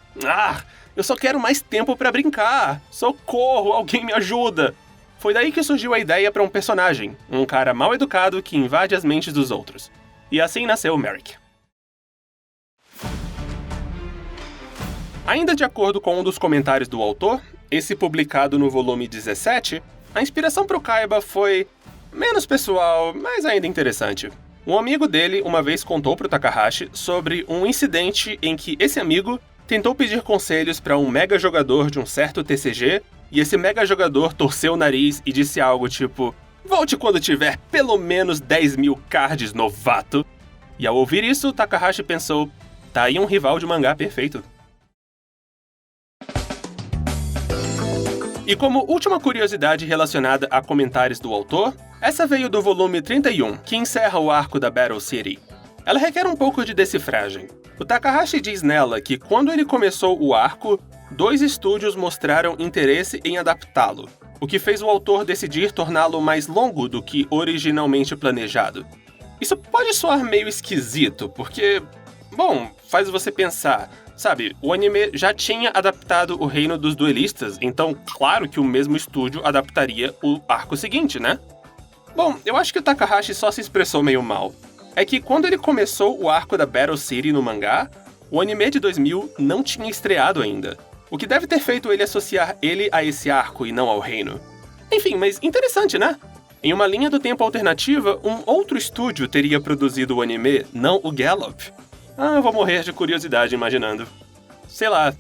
Eu só quero mais tempo para brincar. Socorro, alguém me ajuda. Foi daí que surgiu a ideia para um personagem, um cara mal educado que invade as mentes dos outros. E assim nasceu o Merrick. Ainda de acordo com um dos comentários do autor, esse publicado no volume 17, a inspiração para o Kaiba foi menos pessoal, mas ainda interessante. Um amigo dele uma vez contou para o Takahashi sobre um incidente em que esse amigo tentou pedir conselhos para um mega jogador de um certo TCG, e esse mega jogador torceu o nariz e disse algo tipo: volte quando tiver pelo menos 10.000 cards, novato. E ao ouvir isso, Takahashi pensou: tá aí um rival de mangá perfeito. E como última curiosidade relacionada a comentários do autor, essa veio do volume 31, que encerra o arco da Battle City. Ela requer um pouco de decifragem. O Takahashi diz nela que quando ele começou o arco, 2 estúdios mostraram interesse em adaptá-lo, o que fez o autor decidir torná-lo mais longo do que originalmente planejado. Isso pode soar meio esquisito, porque, bom, faz você pensar. Sabe, o anime já tinha adaptado o Reino dos Duelistas, então claro que o mesmo estúdio adaptaria o arco seguinte, né? Bom, eu acho que o Takahashi só se expressou meio mal. É que quando ele começou o arco da Battle City no mangá, o anime de 2000 não tinha estreado ainda, o que deve ter feito ele associar ele a esse arco e não ao reino. Enfim, mas interessante, né? Em uma linha do tempo alternativa, um outro estúdio teria produzido o anime, não o Gallop. Eu vou morrer de curiosidade imaginando. Sei lá,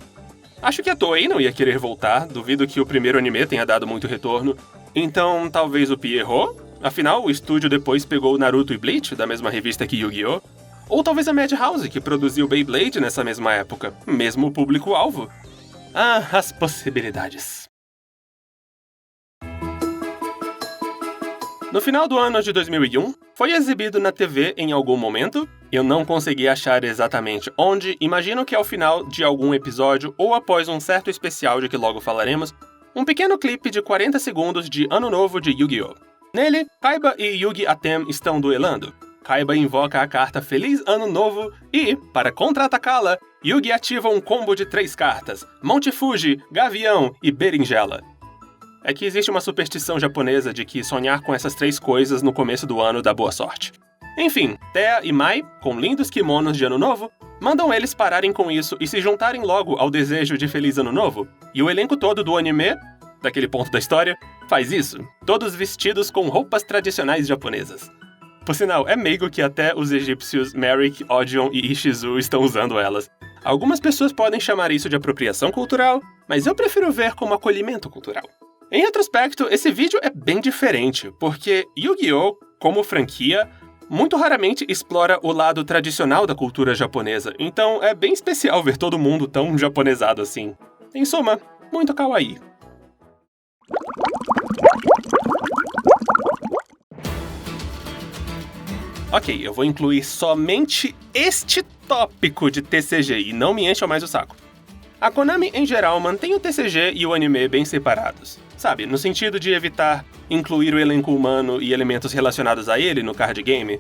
acho que a Toei não ia querer voltar, duvido que o primeiro anime tenha dado muito retorno. Então, talvez o Pierrot? Afinal, o estúdio depois pegou Naruto e Bleach, da mesma revista que Yu-Gi-Oh! Ou talvez a Madhouse, que produziu Beyblade nessa mesma época, mesmo o público-alvo. As possibilidades. No final do ano de 2001, foi exibido na TV em algum momento, eu não consegui achar exatamente onde, imagino que ao final de algum episódio ou após um certo especial de que logo falaremos, um pequeno clipe de 40 segundos de Ano Novo de Yu-Gi-Oh! Nele, Kaiba e Yugi Atem estão duelando. Kaiba invoca a carta Feliz Ano Novo e, para contra-atacá-la, Yugi ativa um combo de 3 cartas, Monte Fuji, Gavião e Berinjela. É que existe uma superstição japonesa de que sonhar com essas 3 coisas no começo do ano dá boa sorte. Enfim, Thea e Mai, com lindos kimonos de Ano Novo, mandam eles pararem com isso e se juntarem logo ao desejo de Feliz Ano Novo, e o elenco todo do anime, daquele ponto da história, faz isso, todos vestidos com roupas tradicionais japonesas. Por sinal, é meigo que até os egípcios Merrick, Odion e Ishizu estão usando elas. Algumas pessoas podem chamar isso de apropriação cultural, mas eu prefiro ver como acolhimento cultural. Em retrospecto, esse vídeo é bem diferente, porque Yu-Gi-Oh!, como franquia, muito raramente explora o lado tradicional da cultura japonesa, então é bem especial ver todo mundo tão japonesado assim. Em suma, muito kawaii. Ok, eu vou incluir somente este tópico de TCG e não me encha mais o saco. A Konami, em geral, mantém o TCG e o anime bem separados. Sabe, no sentido de evitar incluir o elenco humano e elementos relacionados a ele no card game.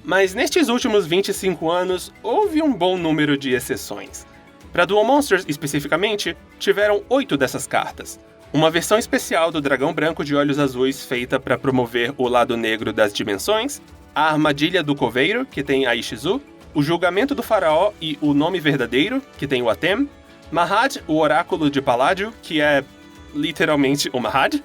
Mas nestes últimos 25 anos, houve um bom número de exceções. Para Duel Monsters, especificamente, tiveram 8 dessas cartas. Uma versão especial do Dragão Branco de Olhos Azuis feita para promover o lado negro das dimensões, a Armadilha do Coveiro, que tem a Ishizu, o Julgamento do Faraó e o Nome Verdadeiro, que tem o Atem, Mahad, o Oráculo de Paládio, que é literalmente o Mahad,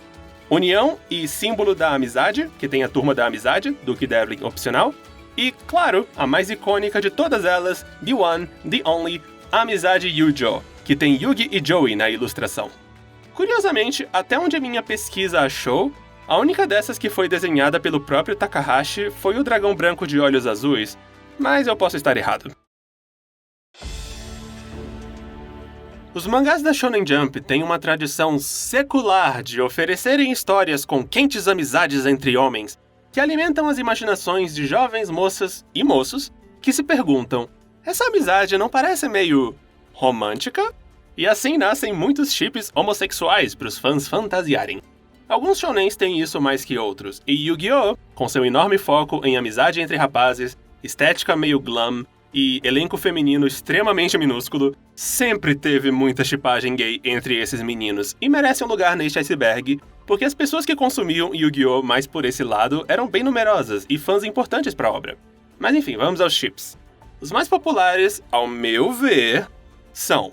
União e Símbolo da Amizade, que tem a Turma da Amizade, Duke Devlin opcional, e, claro, a mais icônica de todas elas, The One, The Only, Amizade Yujo, que tem Yugi e Joey na ilustração. Curiosamente, até onde a minha pesquisa achou, a única dessas que foi desenhada pelo próprio Takahashi foi o Dragão Branco de Olhos Azuis, mas eu posso estar errado. Os mangás da Shonen Jump têm uma tradição secular de oferecerem histórias com quentes amizades entre homens, que alimentam as imaginações de jovens moças e moços que se perguntam: essa amizade não parece meio romântica? E assim nascem muitos chips homossexuais para os fãs fantasiarem. Alguns shonens têm isso mais que outros, e Yu-Gi-Oh!, com seu enorme foco em amizade entre rapazes, estética meio glam e elenco feminino extremamente minúsculo, sempre teve muita shippagem gay entre esses meninos e merece um lugar neste iceberg, porque as pessoas que consumiam Yu-Gi-Oh! Mais por esse lado eram bem numerosas e fãs importantes para a obra. Mas enfim, vamos aos chips. Os mais populares, ao meu ver, são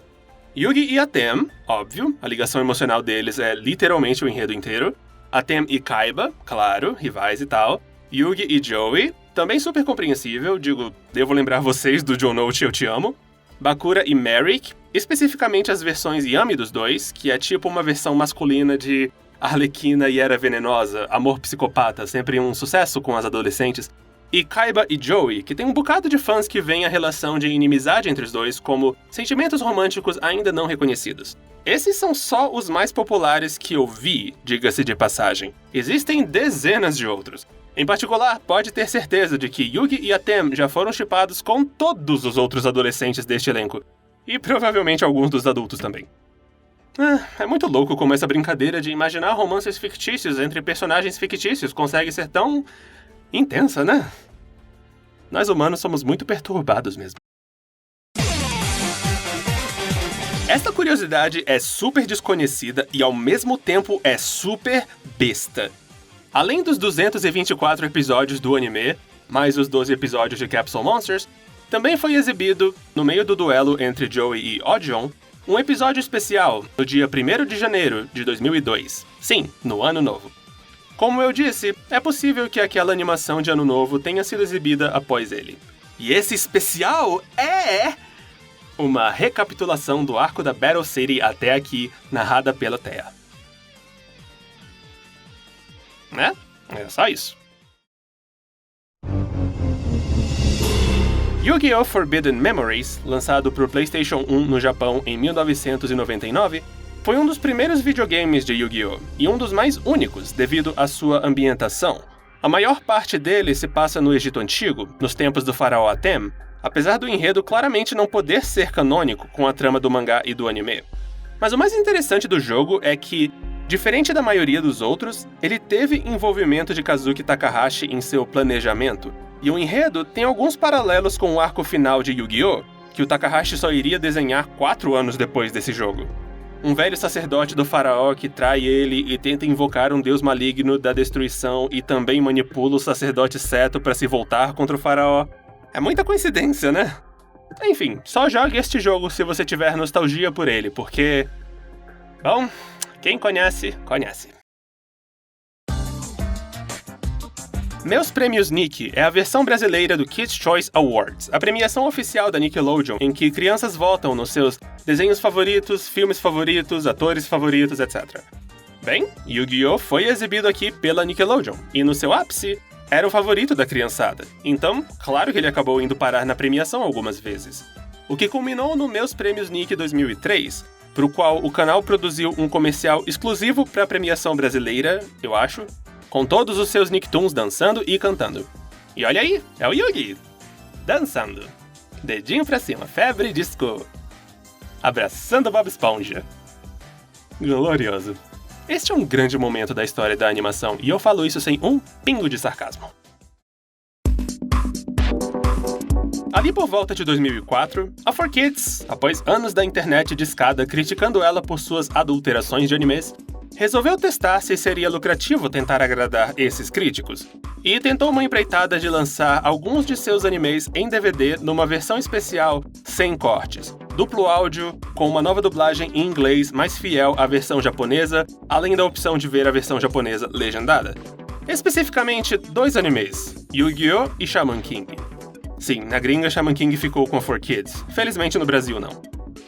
Yugi e Atem, óbvio, a ligação emocional deles é literalmente o enredo inteiro. Atem e Kaiba, claro, rivais e tal. Yugi e Joey, também super compreensível, devo lembrar vocês do John Note Eu Te Amo. Bakura e Merrick, especificamente as versões Yami dos dois, que é tipo uma versão masculina de Arlequina e Era Venenosa, amor psicopata, sempre um sucesso com as adolescentes. E Kaiba e Joey, que tem um bocado de fãs que veem a relação de inimizade entre os dois como sentimentos românticos ainda não reconhecidos. Esses são só os mais populares que eu vi, diga-se de passagem. Existem dezenas de outros. Em particular, pode ter certeza de que Yugi e Atem já foram shippados com todos os outros adolescentes deste elenco. E provavelmente alguns dos adultos também. É muito louco como essa brincadeira de imaginar romances fictícios entre personagens fictícios consegue ser tão intensa, né? Nós humanos somos muito perturbados mesmo. Esta curiosidade é super desconhecida e ao mesmo tempo é super besta. Além dos 224 episódios do anime, mais os 12 episódios de Capsule Monsters, também foi exibido, no meio do duelo entre Joey e Odion, um episódio especial no dia 1º de janeiro de 2002. Sim, no Ano Novo. Como eu disse, é possível que aquela animação de Ano Novo tenha sido exibida após ele. E esse especial é uma recapitulação do arco da Battle City até aqui, narrada pela Thea. Né? É só isso. Yu-Gi-Oh! Forbidden Memories, lançado para o PlayStation 1 no Japão em 1999, foi um dos primeiros videogames de Yu-Gi-Oh! E um dos mais únicos devido à sua ambientação. A maior parte dele se passa no Egito Antigo, nos tempos do faraó Atem, apesar do enredo claramente não poder ser canônico com a trama do mangá e do anime. Mas o mais interessante do jogo é que, diferente da maioria dos outros, ele teve envolvimento de Kazuki Takahashi em seu planejamento, E o enredo tem alguns paralelos com o arco final de Yu-Gi-Oh!, que o Takahashi só iria desenhar 4 anos depois desse jogo. Um velho sacerdote do faraó que trai ele e tenta invocar um deus maligno da destruição e também manipula o sacerdote Seto para se voltar contra o faraó. É muita coincidência, né? Enfim, só jogue este jogo se você tiver nostalgia por ele, porque... Bom, quem conhece, conhece. Meus Prêmios Nick é a versão brasileira do Kids' Choice Awards, a premiação oficial da Nickelodeon, em que crianças votam nos seus desenhos favoritos, filmes favoritos, atores favoritos, etc. Bem, Yu-Gi-Oh! Foi exibido aqui pela Nickelodeon, e no seu ápice, era o favorito da criançada. Então, claro que ele acabou indo parar na premiação algumas vezes. O que culminou no Meus Prêmios Nick 2003, pro qual o canal produziu um comercial exclusivo para a premiação brasileira, eu acho, com todos os seus Nicktoons dançando e cantando. E olha aí, é o Yugi! Dançando. Dedinho pra cima, febre disco. Abraçando Bob Esponja. Glorioso. Este é um grande momento da história da animação, e eu falo isso sem um pingo de sarcasmo. Ali por volta de 2004, a 4Kids, após anos da internet de escada criticando ela por suas adulterações de animes, resolveu testar se seria lucrativo tentar agradar esses críticos, e tentou uma empreitada de lançar alguns de seus animes em DVD numa versão especial sem cortes, duplo áudio, com uma nova dublagem em inglês mais fiel à versão japonesa, além da opção de ver a versão japonesa legendada. Especificamente 2 animes, Yu-Gi-Oh! E Shaman King. Sim, na gringa Shaman King ficou com a 4Kids, felizmente no Brasil não.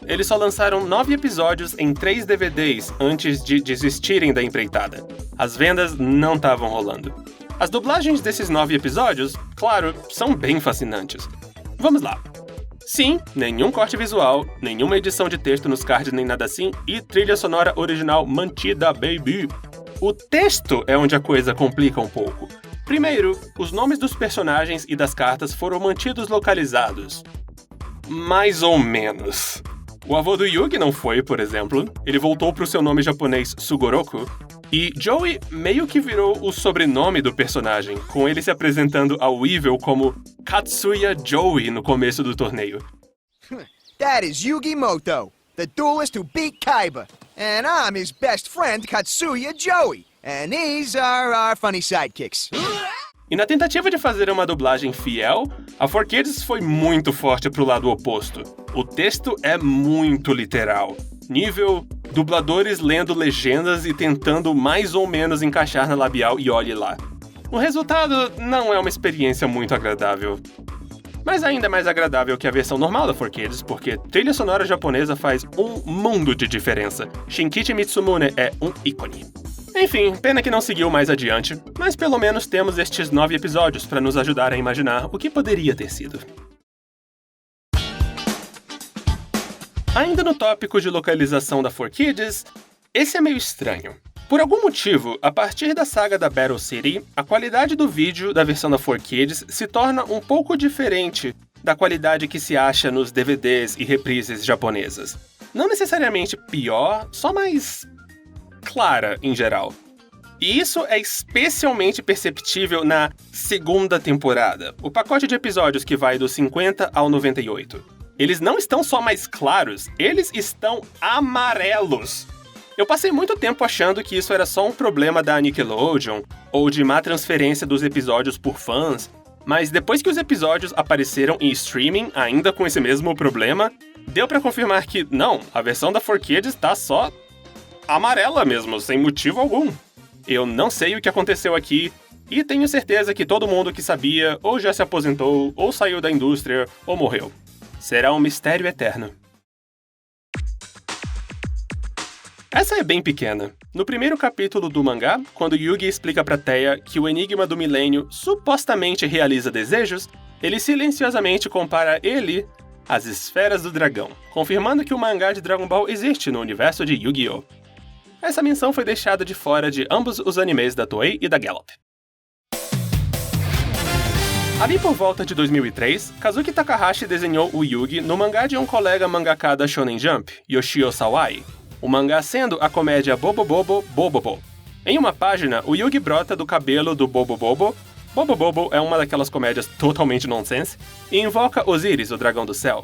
Eles só lançaram 9 episódios em 3 DVDs antes de desistirem da empreitada. As vendas não estavam rolando. As dublagens desses 9 episódios, claro, são bem fascinantes. Vamos lá. Sim, nenhum corte visual, nenhuma edição de texto nos cards nem nada assim, e trilha sonora original mantida, baby. O texto é onde a coisa complica um pouco. Primeiro, os nomes dos personagens e das cartas foram mantidos localizados. Mais ou menos. O avô do Yugi não foi, por exemplo. Ele voltou pro seu nome japonês Sugoroku. E Joey meio que virou o sobrenome do personagem, com ele se apresentando ao Evil como Katsuya Joey no começo do torneio. That is Yugi Moto, the duelist who beat Kaiba. And I'm his best friend, Katsuya Joey. And these are our funny sidekicks. E na tentativa de fazer uma dublagem fiel, a 4Kids foi muito forte pro lado oposto. O texto é muito literal. Nível dubladores lendo legendas e tentando mais ou menos encaixar na labial e olhe lá. O resultado não é uma experiência muito agradável. Mas ainda é mais agradável que a versão normal da 4Kids, porque trilha sonora japonesa faz um mundo de diferença. Shinkichi Mitsumune é um ícone. Enfim, pena que não seguiu mais adiante, mas pelo menos temos estes 9 episódios para nos ajudar a imaginar o que poderia ter sido. Ainda no tópico de localização da 4Kids, esse é meio estranho. Por algum motivo, a partir da saga da Battle City, a qualidade do vídeo da versão da 4Kids se torna um pouco diferente da qualidade que se acha nos DVDs e reprises japonesas. Não necessariamente pior, só mais clara em geral. E isso é especialmente perceptível na segunda temporada, o pacote de episódios que vai do 50 ao 98. Eles não estão só mais claros, eles estão amarelos. Eu passei muito tempo achando que isso era só um problema da Nickelodeon, ou de má transferência dos episódios por fãs, mas depois que os episódios apareceram em streaming, ainda com esse mesmo problema, deu pra confirmar que, não, a versão da 4Kids tá só amarela mesmo, sem motivo algum. Eu não sei o que aconteceu aqui, e tenho certeza que todo mundo que sabia ou já se aposentou, ou saiu da indústria, ou morreu. Será um mistério eterno. Essa é bem pequena. No primeiro capítulo do mangá, quando Yugi explica pra Teia que o enigma do milênio supostamente realiza desejos, ele silenciosamente compara ele às esferas do dragão, confirmando que o mangá de Dragon Ball existe no universo de Yu-Gi-Oh! Essa menção foi deixada de fora de ambos os animes da Toei e da Gallop. Ali por volta de 2003, Kazuki Takahashi desenhou o Yugi no mangá de um colega mangaka da Shonen Jump, Yoshio Sawai, o mangá sendo a comédia Bobo Bobo Bobo Bobo. Em uma página, o Yugi brota do cabelo do Bobo Bobo, Bobo Bobo é uma daquelas comédias totalmente nonsense e invoca Osíris, o dragão do céu.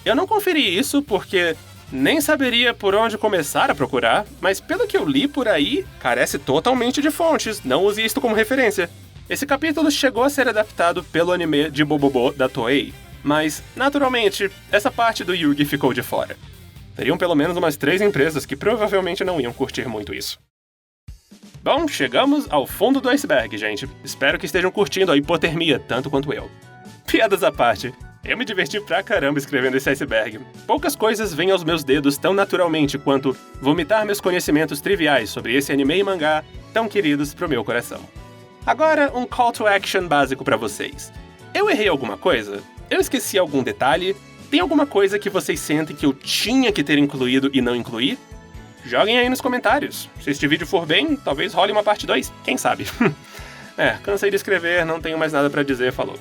Eu não conferi isso porque nem saberia por onde começar a procurar, mas pelo que eu li por aí, carece totalmente de fontes, não use isto como referência. Esse capítulo chegou a ser adaptado pelo anime de Bobobo da Toei, mas, naturalmente, essa parte do Yugi ficou de fora. Teriam pelo menos umas 3 empresas que provavelmente não iam curtir muito isso. Bom, chegamos ao fundo do iceberg, gente. Espero que estejam curtindo a hipotermia tanto quanto eu. Piadas à parte, eu me diverti pra caramba escrevendo esse iceberg. Poucas coisas vêm aos meus dedos tão naturalmente quanto vomitar meus conhecimentos triviais sobre esse anime e mangá tão queridos pro meu coração. Agora, um call to action básico pra vocês. Eu errei alguma coisa? Eu esqueci algum detalhe? Tem alguma coisa que vocês sentem que eu tinha que ter incluído e não incluí? Joguem aí nos comentários. Se este vídeo for bem, talvez role uma parte 2, quem sabe? Cansei de escrever, não tenho mais nada pra dizer, falou.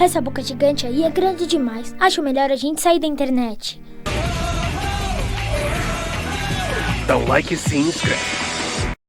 Essa boca gigante aí é grande demais. Acho melhor a gente sair da internet. Dá um like e se inscreve.